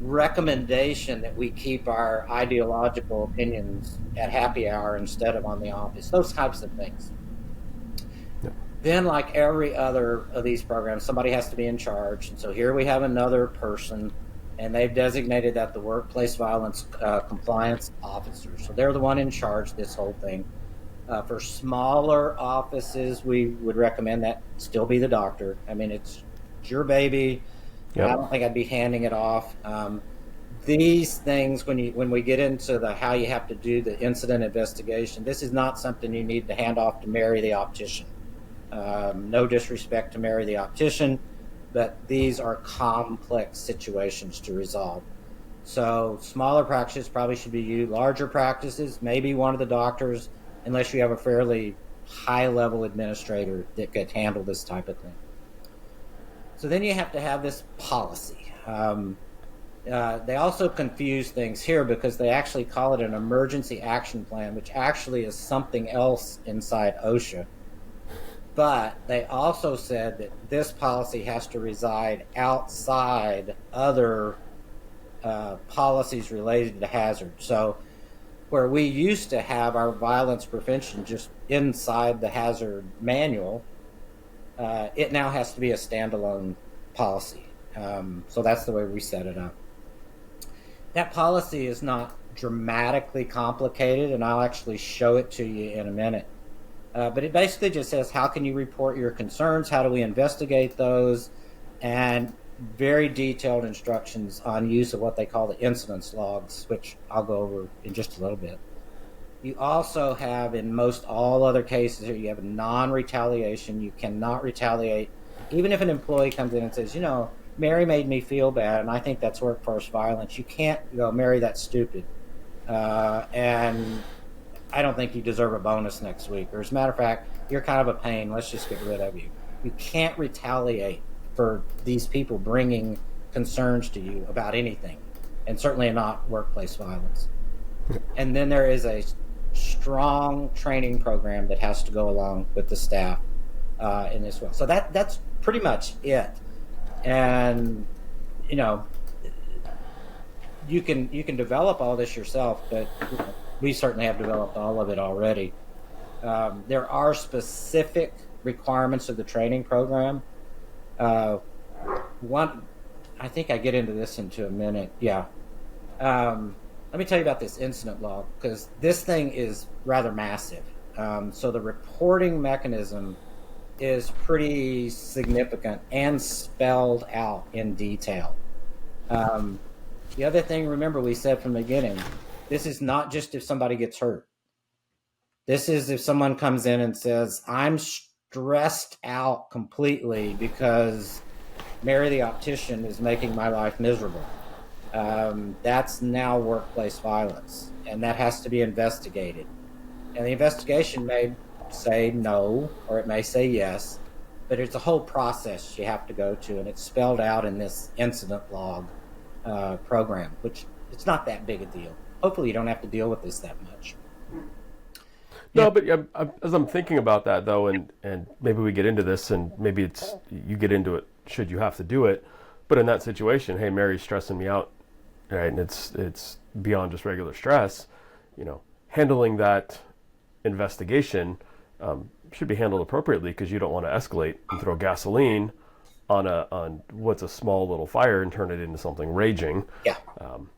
recommendation that we keep our ideological opinions at happy hour instead of on the office? Those types of things. Yeah. Then, like every other of these programs, somebody has to be in charge. And so here we have another person, and they've designated that the workplace violence compliance officer. So they're the one in charge of this whole thing. For smaller offices, we would recommend that still be the doctor. I mean, it's your baby. And I Yep. don't think I'd be handing it off. These things, when we get into the how you have to do the incident investigation, this is not something you need to hand off to Mary the optician. No disrespect to Mary the optician, but these are complex situations to resolve. So smaller practices probably should be you. Larger practices, maybe one of the doctors, unless you have a fairly high-level administrator that could handle this type of thing. So then you have to have this policy. They also confuse things here because they actually call it an emergency action plan, which actually is something else inside OSHA. But they also said that this policy has to reside outside other policies related to hazard. So where we used to have our violence prevention just inside the hazard manual, it now has to be a standalone policy. So that's the way we set it up. That policy is not dramatically complicated, and I'll actually show it to you in a minute. But it basically just says, how can you report your concerns? How do we investigate those? And very detailed instructions on use of what they call the incidents logs, which I'll go over in just a little bit. You also have, in most all other cases here, you have a non-retaliation. You cannot retaliate. Even if an employee comes in and says, Mary made me feel bad, and I think that's workforce violence, you can't go, Mary, that's stupid. And I don't think you deserve a bonus next week. Or as a matter of fact, you're kind of a pain. Let's just get rid of you. You can't retaliate for these people bringing concerns to you about anything, and certainly not workplace violence. And then there is a strong training program that has to go along with the staff in this way. So that's pretty much it. And you can develop all this yourself, but we certainly have developed all of it already. There are specific requirements of the training program. One, I think I get into this into a minute. Yeah. Let me tell you about this incident log, because this thing is rather massive. So the reporting mechanism is pretty significant and spelled out in detail. The other thing, remember, we said from the beginning, this is not just if somebody gets hurt. This is if someone comes in and says, I'm stressed out completely because Mary the optician is making my life miserable. That's now workplace violence, and that has to be investigated. And the investigation may say no, or it may say yes, but it's a whole process you have to go to, and it's spelled out in this incident log program, which it's not that big a deal. Hopefully you don't have to deal with this that much. No, but as I'm thinking about that, though, and maybe we get into this, and maybe it's you get into it should you have to do it, but in that situation, hey, Mary's stressing me out, right, and it's beyond just regular stress, handling that investigation should be handled appropriately, because you don't want to escalate and throw gasoline on what's a small little fire and turn it into something raging. Yeah.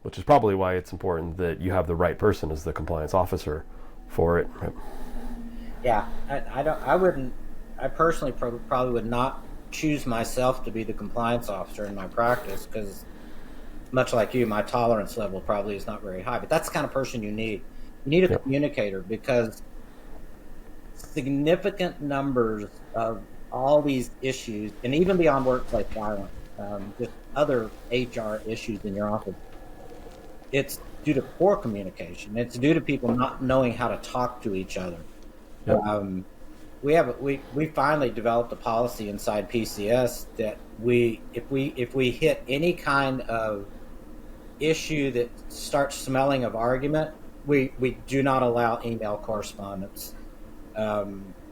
Which is probably why it's important that you have the right person as the compliance officer for it. Right? Yeah, I personally probably would not choose myself to be the compliance officer in my practice, because much like you, my tolerance level probably is not very high, but that's the kind of person you need. You need a communicator, because significant numbers of all these issues, and even beyond workplace violence, just other HR issues in your office, it's due to poor communication. It's due to people not knowing how to talk to each other. Yep. We finally developed a policy inside PCS that if we hit any kind of issue that starts smelling of argument, we do not allow email correspondence,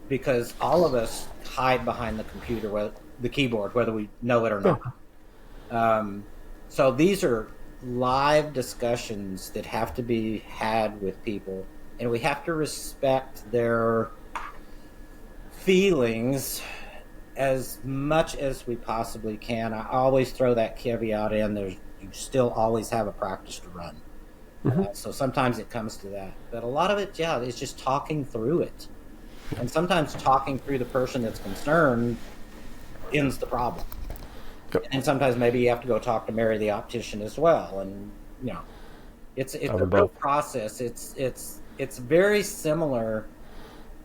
because all of us hide behind the computer, the keyboard, whether we know it or not. So these are live discussions that have to be had with people, and we have to respect their feelings as much as we possibly can. I always throw that caveat in. You still always have a practice to run. Mm-hmm. So sometimes it comes to that. But a lot of it, is just talking through it. And sometimes talking through the person that's concerned ends the problem. Yep. And sometimes maybe you have to go talk to Mary the optician as well. And, it's a real process. It's very similar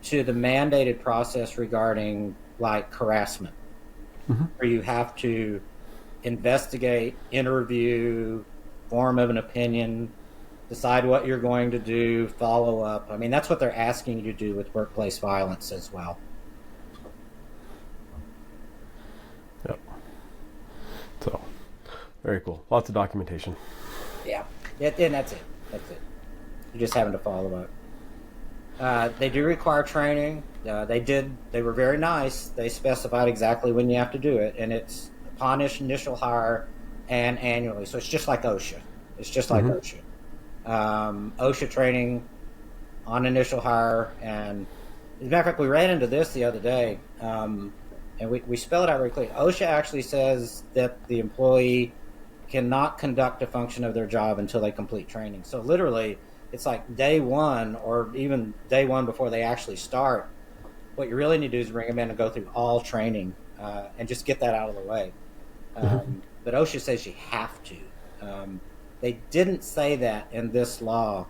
to the mandated process regarding like harassment, where you have to investigate, interview, form of an opinion, decide what you're going to do, follow up. I mean, that's what they're asking you to do with workplace violence as well. Yep. So, very cool. Lots of documentation. Yeah. And that's it. You're just having to follow up. They do require training. They were very nice. They specified exactly when you have to do it, and it's upon initial hire and annually. So it's just like OSHA. It's just like OSHA. OSHA training on initial hire. And as a matter of fact, we ran into this the other day, and we spell it out very clearly. OSHA actually says that the employee cannot conduct a function of their job until they complete training. So literally, it's like day one or even day one before they actually start. What you really need to do is bring them in and go through all training and just get that out of the way. But OSHA says you have to. They didn't say that in this law,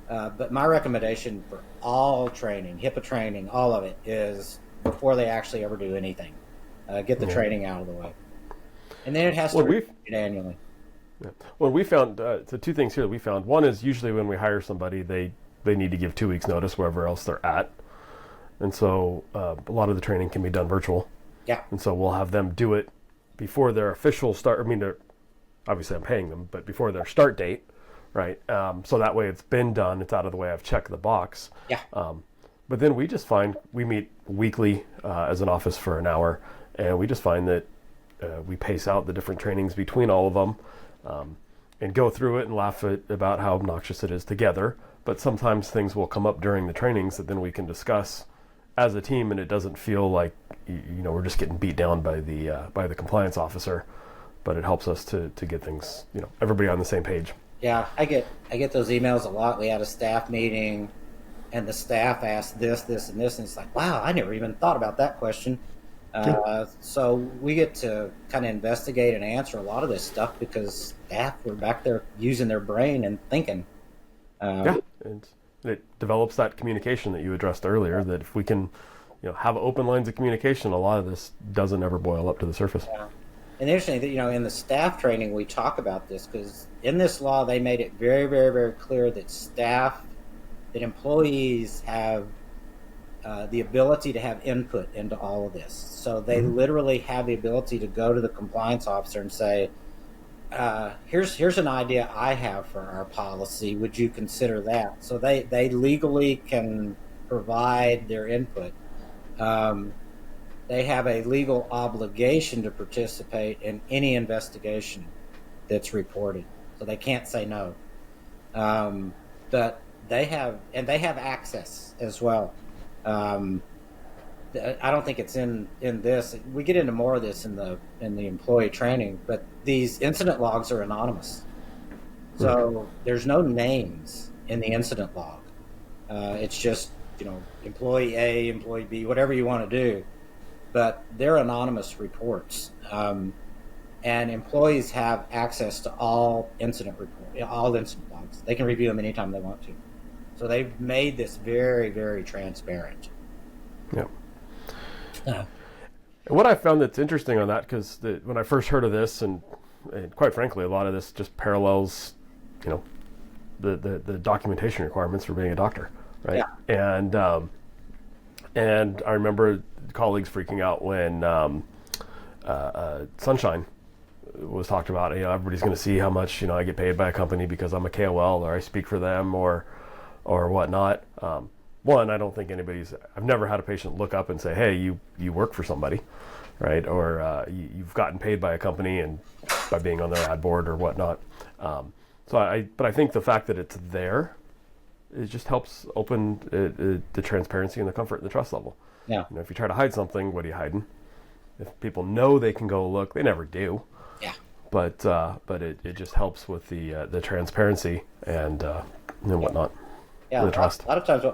but my recommendation for all training, HIPAA training, all of it, is before they actually ever do anything, get the training out of the way. And then it has to repeat annually. Yeah. Well, we found, so two things here that we found. One is usually when we hire somebody, they need to give 2 weeks notice wherever else they're at. And so a lot of the training can be done virtual. Yeah. And so we'll have them do it before their official start. I mean, obviously I'm paying them, but before their start date, right? So that way it's been done. It's out of the way. I've checked the box. Yeah. But then we just find, we meet weekly as an office for an hour, and we just find that we pace out the different trainings between all of them and go through it and laugh about how obnoxious it is together. But sometimes things will come up during the trainings that then we can discuss as a team, and it doesn't feel like we're just getting beat down by the compliance officer, but it helps us to get things, everybody on the same page. Yeah, I get those emails a lot. We had a staff meeting, and the staff asked this, and this, and it's like, wow, I never even thought about that question. So we get to kind of investigate and answer a lot of this stuff because staff were back there using their brain and thinking. And it develops that communication that you addressed earlier, that if we can have open lines of communication, a lot of this doesn't ever boil up to the surface. Yeah. And interesting that, in the staff training, we talk about this because in this law, they made it very, very, very clear that employees have the ability to have input into all of this. So they literally have the ability to go to the compliance officer and say, here's an idea I have for our policy. Would you consider that? So they legally can provide their input. They have a legal obligation to participate in any investigation that's reported. So they can't say no. But they have access as well. I don't think it's in this. We get into more of this in the employee training, but these incident logs are anonymous. So there's no names in the incident log. It's just, employee A, employee B, whatever you want to do, but they're anonymous reports. And employees have access to all incident logs. They can review them anytime they want to. So they've made this very, very transparent. Yeah. And what I found that's interesting on that, because when I first heard of this, and quite frankly, a lot of this just parallels, the documentation requirements for being a doctor, right? Yeah. And I remember colleagues freaking out when Sunshine was talked about. Everybody's going to see how much I get paid by a company because I'm a KOL or I speak for them or whatnot. One, I don't think I've never had a patient look up and say, hey, you work for somebody, right? Or you've gotten paid by a company and by being on their ad board or whatnot. But I think the fact that it's there, it just helps open the transparency and the comfort and the trust level. Yeah. If you try to hide something, what are you hiding? If people know they can go look, they never do. Yeah. But it just helps with the transparency and whatnot. Yeah, the trust. A lot of times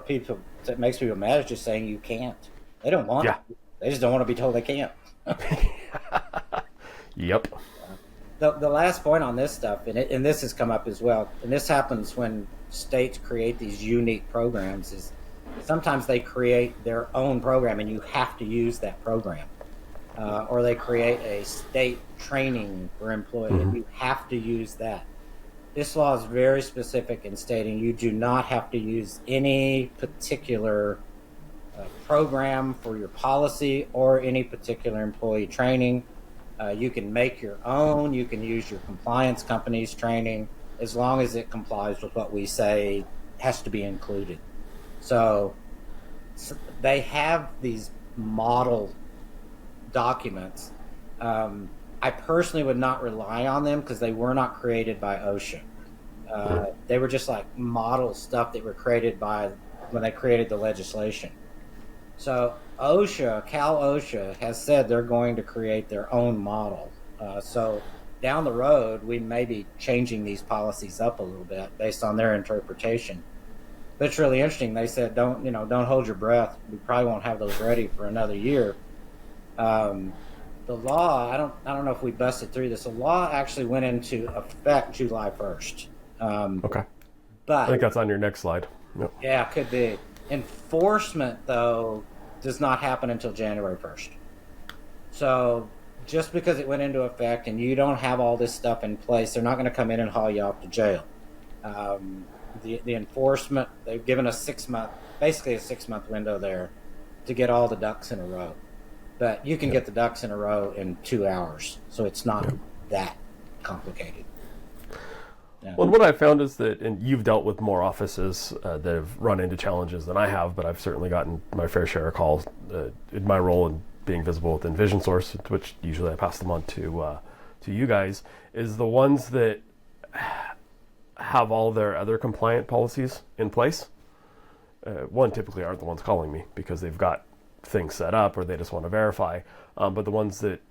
that makes people mad is just saying you can't. They don't want it. They just don't want to be told they can't. Yep. The last point on this stuff, and this has come up as well, and this happens when states create these unique programs, is sometimes they create their own program and you have to use that program. Or they create a state training for employees and you have to use that. This law is very specific in stating you do not have to use any particular program for your policy or any particular employee training. You can make your own. You can use your compliance company's training as long as it complies with what we say has to be included. So they have these model documents. I personally would not rely on them because they were not created by OSHA. They were just like model stuff that were created by when they created the legislation. So Cal OSHA has said they're going to create their own model. So down the road, we may be changing these policies up a little bit based on their interpretation. But it's really interesting. They said, don't hold your breath. We probably won't have those ready for another year. The law, I don't know if we busted through this. The law actually went into effect July 1st. Okay. But I think that's on your next slide. Yep. Yeah, could be. Enforcement, though, does not happen until January 1st. So just because it went into effect and you don't have all this stuff in place, they're not going to come in and haul you off to jail. The enforcement, they've given us basically a 6-month window there to get all the ducks in a row. But you can get the ducks in a row in 2 hours, so it's not that complicated. Yeah. Well, what I've found is that, and you've dealt with more offices that have run into challenges than I have, but I've certainly gotten my fair share of calls in my role in being visible within Vision Source, which usually I pass them on to you guys, is the ones that have all their other compliant policies in place. One, typically aren't the ones calling me because they've got things set up or they just want to verify. But the ones that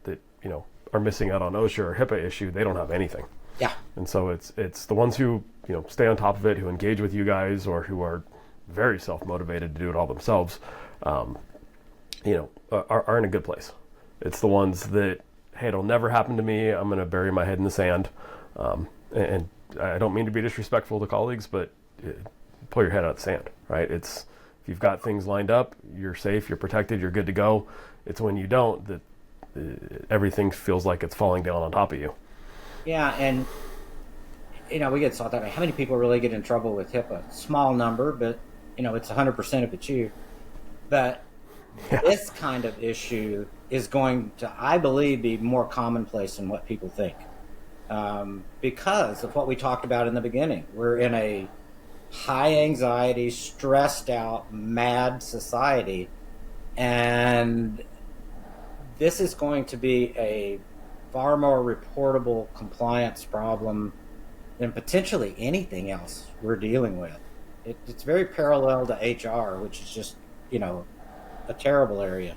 are missing out on OSHA or HIPAA issue, they don't have anything. Yeah. And so it's the ones who stay on top of it, who engage with you guys, or who are very self-motivated to do it all themselves, are in a good place. It's the ones that, hey, it'll never happen to me. I'm going to bury my head in the sand. And I don't mean to be disrespectful to colleagues, but pull your head out of the sand, right? If you've got things lined up, you're safe, you're protected, you're good to go. It's when you don't that everything feels like it's falling down on top of you. Yeah, and we get thought that way. How many people really get in trouble with HIPAA? Small number, but it's 100% if it's you. But this kind of issue is going to, I believe, be more commonplace than what people think, because of what we talked about in the beginning. We're in a high anxiety, stressed out, mad society, and this is going to be a far more reportable compliance problem than potentially anything else we're dealing with. It's very parallel to HR, which is just, a terrible area.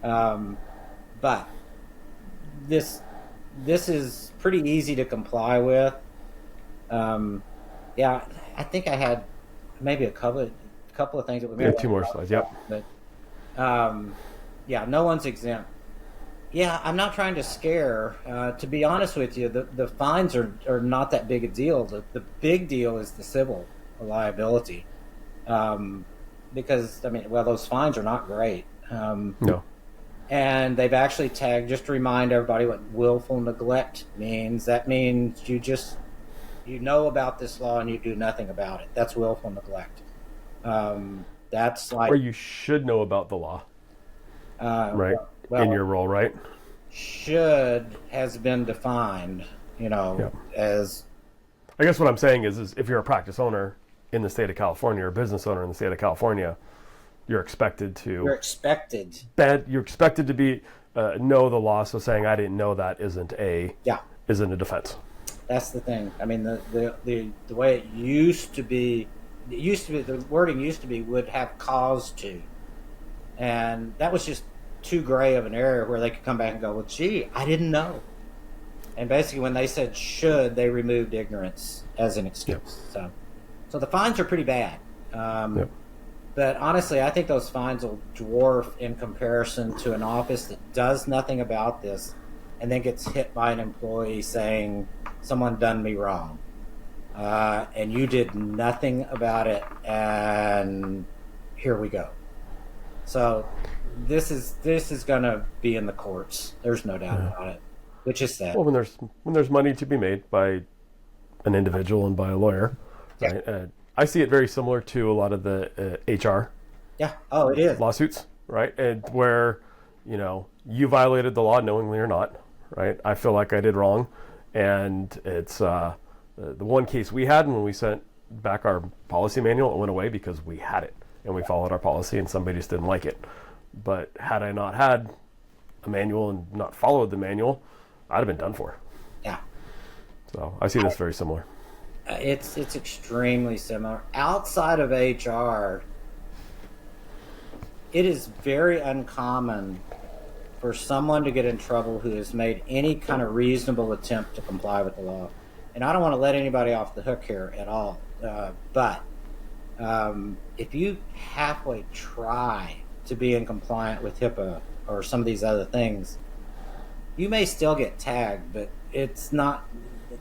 But this is pretty easy to comply with. I think I had maybe a couple of things that we have 2 more slides. Yep. But no one's exempt. Yeah, I'm not trying to scare. To be honest with you, the fines are not that big a deal. The big deal is the civil liability, because those fines are not great. No. And they've actually tagged, just to remind everybody what willful neglect means. That means you know about this law and you do nothing about it. That's willful neglect. That's like, or you should know about the law, right? In your role, right? Should has been defined, as. I guess what I'm saying is if you're a practice owner in the state of California or a business owner in the state of California, you're expected to. You're expected. You're expected to be know the law. So saying I didn't know that isn't a defense. That's the thing. The way it used to be, the wording used to be would have cause to, and that was just too gray of an area where they could come back and go, well, gee, I didn't know. And basically when they said should, they removed ignorance as an excuse. Yep. So the fines are pretty bad. But honestly, I think those fines will dwarf in comparison to an office that does nothing about this and then gets hit by an employee saying, someone done me wrong, and you did nothing about it, and here we go. So this is going to be in the courts. There's no doubt about it, which is sad. Well, when there's money to be made by an individual and by a lawyer, right? I see it very similar to a lot of the HR it is. lawsuits, right? And where, you violated the law knowingly or not, right? I feel like I did wrong. And it's the one case we had when we sent back our policy manual, it went away because we had it and we followed our policy and somebody just didn't like it. But had I not had a manual and not followed the manual, I'd have been done for. Yeah. So I see this very similar. It's extremely similar. Outside of HR, it is very uncommon for someone to get in trouble who has made any kind of reasonable attempt to comply with the law. And I don't want to let anybody off the hook here at all. But if you halfway try to be in compliant with HIPAA or some of these other things, you may still get tagged, but it's not,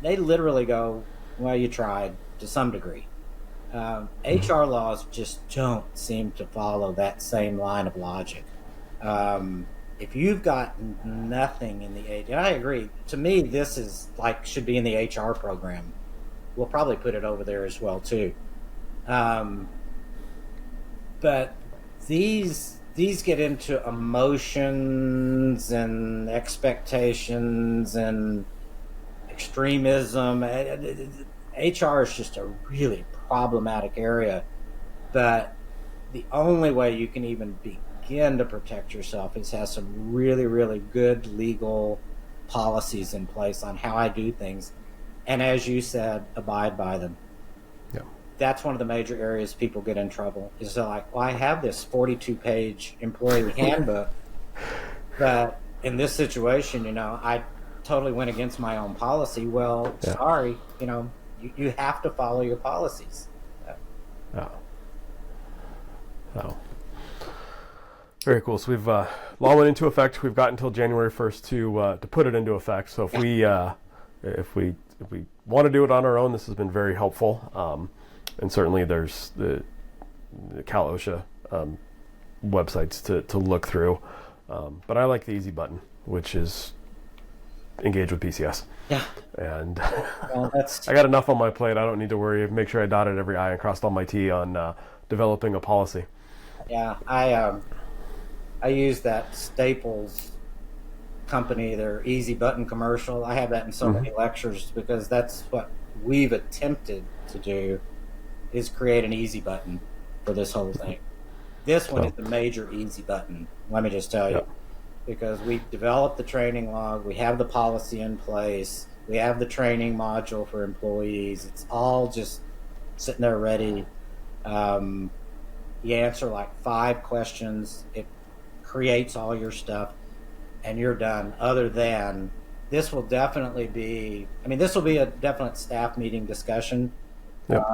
they literally go, well, you tried to some degree. HR laws just don't seem to follow that same line of logic. If you've got nothing in the and I agree. To me, this is should be in the HR program. We'll probably put it over there as well too. But these get into emotions and expectations and extremism. HR is just a really problematic area, but the only way you can even begin to protect yourself is have some really, really good legal policies in place on how I do things, and as you said, abide by them. Yeah. That's one of the major areas people get in trouble. Is they're like, well, I have this 42-page employee handbook, but in this situation, I totally went against my own policy. Well, sorry, you have to follow your policies. Oh. Very cool. So we've law went into effect. We've got until January 1st to put it into effect. So if we want to do it on our own, this has been very helpful. And certainly there's the Cal OSHA websites to look through. But I like the easy button, which is engage with PCS. Yeah. And well, I got enough on my plate. I don't need to worry. Make sure I dotted every I and crossed all my T on developing a policy. Yeah, I use that Staples company, their easy button commercial. I have that in so many lectures because that's what we've attempted to do, is create an easy button for this whole thing. This one is the major easy button, let me just tell you, because we developed the training log, we have the policy in place, we have the training module for employees. It's all just sitting there ready. You answer 5 questions, it creates all your stuff, and you're done. Other than, this will definitely be, this will be a definite staff meeting discussion. Yep.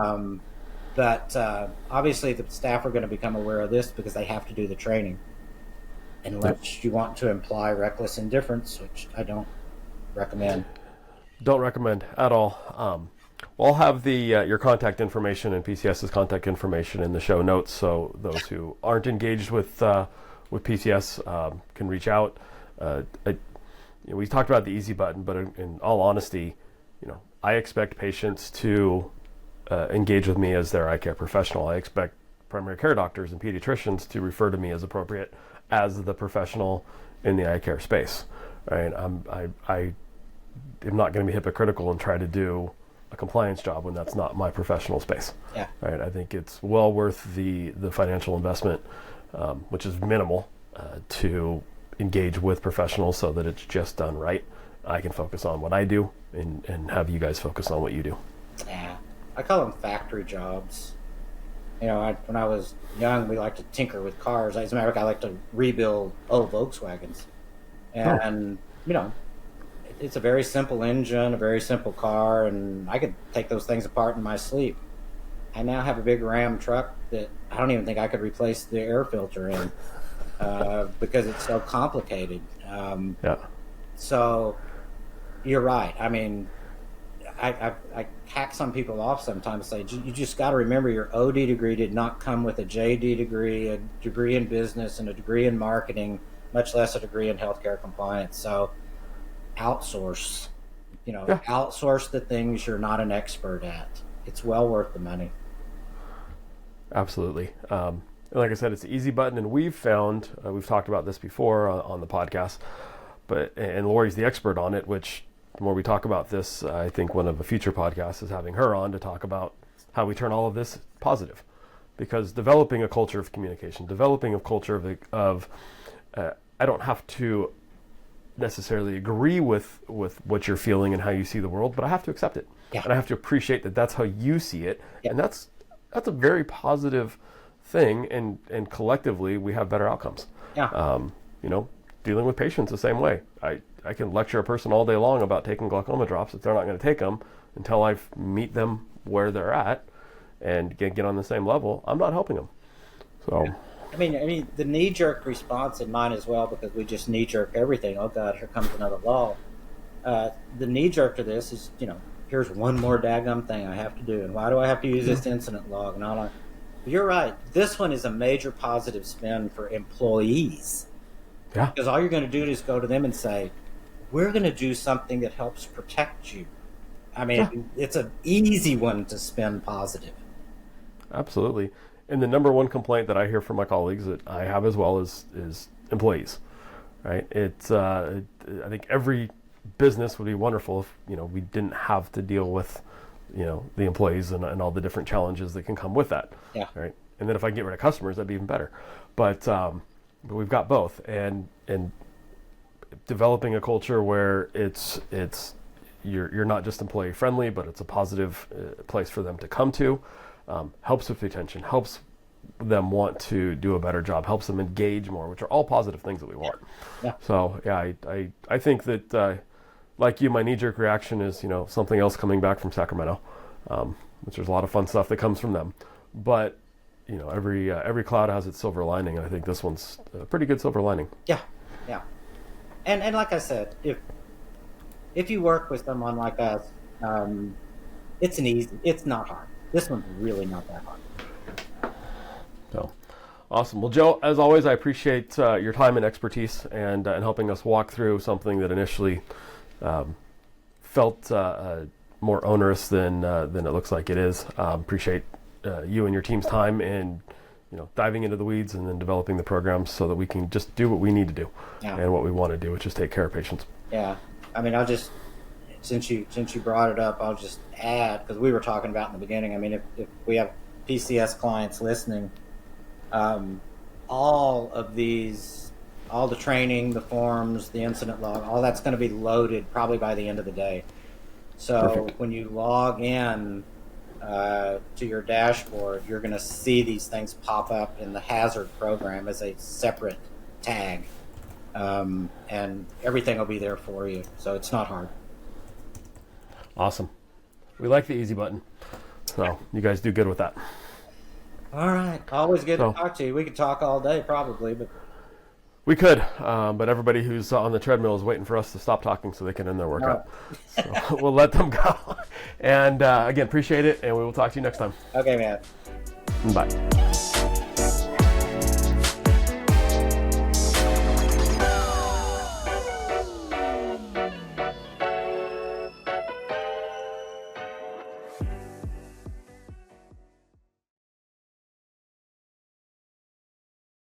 But obviously the staff are going to become aware of this because they have to do the training. Unless you want to imply reckless indifference, which I don't recommend. Don't recommend at all. I'll have your contact information and PCS's contact information in the show notes, so those who aren't engaged with PCS can reach out. We talked about the easy button, but in all honesty, I expect patients to engage with me as their eye care professional. I expect primary care doctors and pediatricians to refer to me as appropriate as the professional in the eye care space. Right? I am not going to be hypocritical and try to do a compliance job when that's not my professional space. Yeah. Right. I think it's well worth the financial investment, which is minimal, to engage with professionals so that it's just done right. I can focus on what I do and have you guys focus on what you do. Yeah. I call them factory jobs. When I was young, we liked to tinker with cars. As a matter of fact, I like to rebuild old Volkswagens. And, it's a very simple engine, a very simple car, and I could take those things apart in my sleep. I now have a big Ram truck that I don't even think I could replace the air filter in because it's so complicated. So you're right. I mean, I hack some people off sometimes. Say you just got to remember your OD degree did not come with a JD degree, a degree in business, and a degree in marketing, much less a degree in healthcare compliance. So outsource, outsource the things you're not an expert at. It's well worth the money. Absolutely. Like I said, it's the easy button, and we've found, we've talked about this before on the podcast, and Lori's the expert on it, which the more we talk about this, I think one of the future podcasts is having her on to talk about how we turn all of this positive. Because developing a culture of communication, developing a culture of I don't have to necessarily agree with what you're feeling and how you see the world, but I have to accept it. Yeah. And I have to appreciate that that's how you see it. Yeah. And that's a very positive thing, and collectively we have better outcomes. Yeah. Dealing with patients the same way. I can lecture a person all day long about taking glaucoma drops if they're not going to take them until I meet them where they're at and get on the same level. I'm not helping them. So, I mean, the knee-jerk response in mine as well, because we just knee-jerk everything. Oh God, here comes another law. The knee-jerk to this is, here's one more daggum thing I have to do, and why do I have to use this incident log and all that? You're right. This one is a major positive spin for employees. Yeah. Because all you're going to do is go to them and say, we're going to do something that helps protect you. I mean, It's an easy one to spin positive. Absolutely. And the number one complaint that I hear from my colleagues, that I have as well, is employees, right? It's I think every business would be wonderful if we didn't have to deal with the employees and all the different challenges that can come with that. Yeah. Right. And then if I can get rid of customers, that'd be even better. But we've got both, and developing a culture where it's you're not just employee friendly, but it's a positive place for them to come to. Helps with retention, helps them want to do a better job, helps them engage more, which are all positive things that we want. Yeah. So yeah, I think that like you, my knee-jerk reaction is something else coming back from Sacramento, which there's a lot of fun stuff that comes from them. But every cloud has its silver lining, and I think this one's a pretty good silver lining. Yeah, yeah. And like I said, if you work with someone like us, it's not hard. This one's really not that hard. So, awesome. Well, Joe, as always, I appreciate your time and expertise and helping us walk through something that initially felt more onerous than it looks like it is. Appreciate you and your team's time in diving into the weeds and then developing the programs so that we can just do what we need to do and what we want to do, which is take care of patients. Yeah. I mean, I'll just, since you brought it up, I'll just add, because we were talking about in the beginning, I mean, if we have PCS clients listening, all of these, all the training, the forms, the incident log, all that's going to be loaded probably by the end of the day. So Perfect. When you log in to your dashboard, you're going to see these things pop up in the hazard program as a separate tag. And everything will be there for you. So it's not hard. Awesome. We like the easy button. So you guys do good with that. All right. Always good to talk to you. We could talk all day probably, but we could. But everybody who's on the treadmill is waiting for us to stop talking so they can end their workout. No. So we'll let them go. And again, appreciate it. And we will talk to you next time. Okay, man. Bye.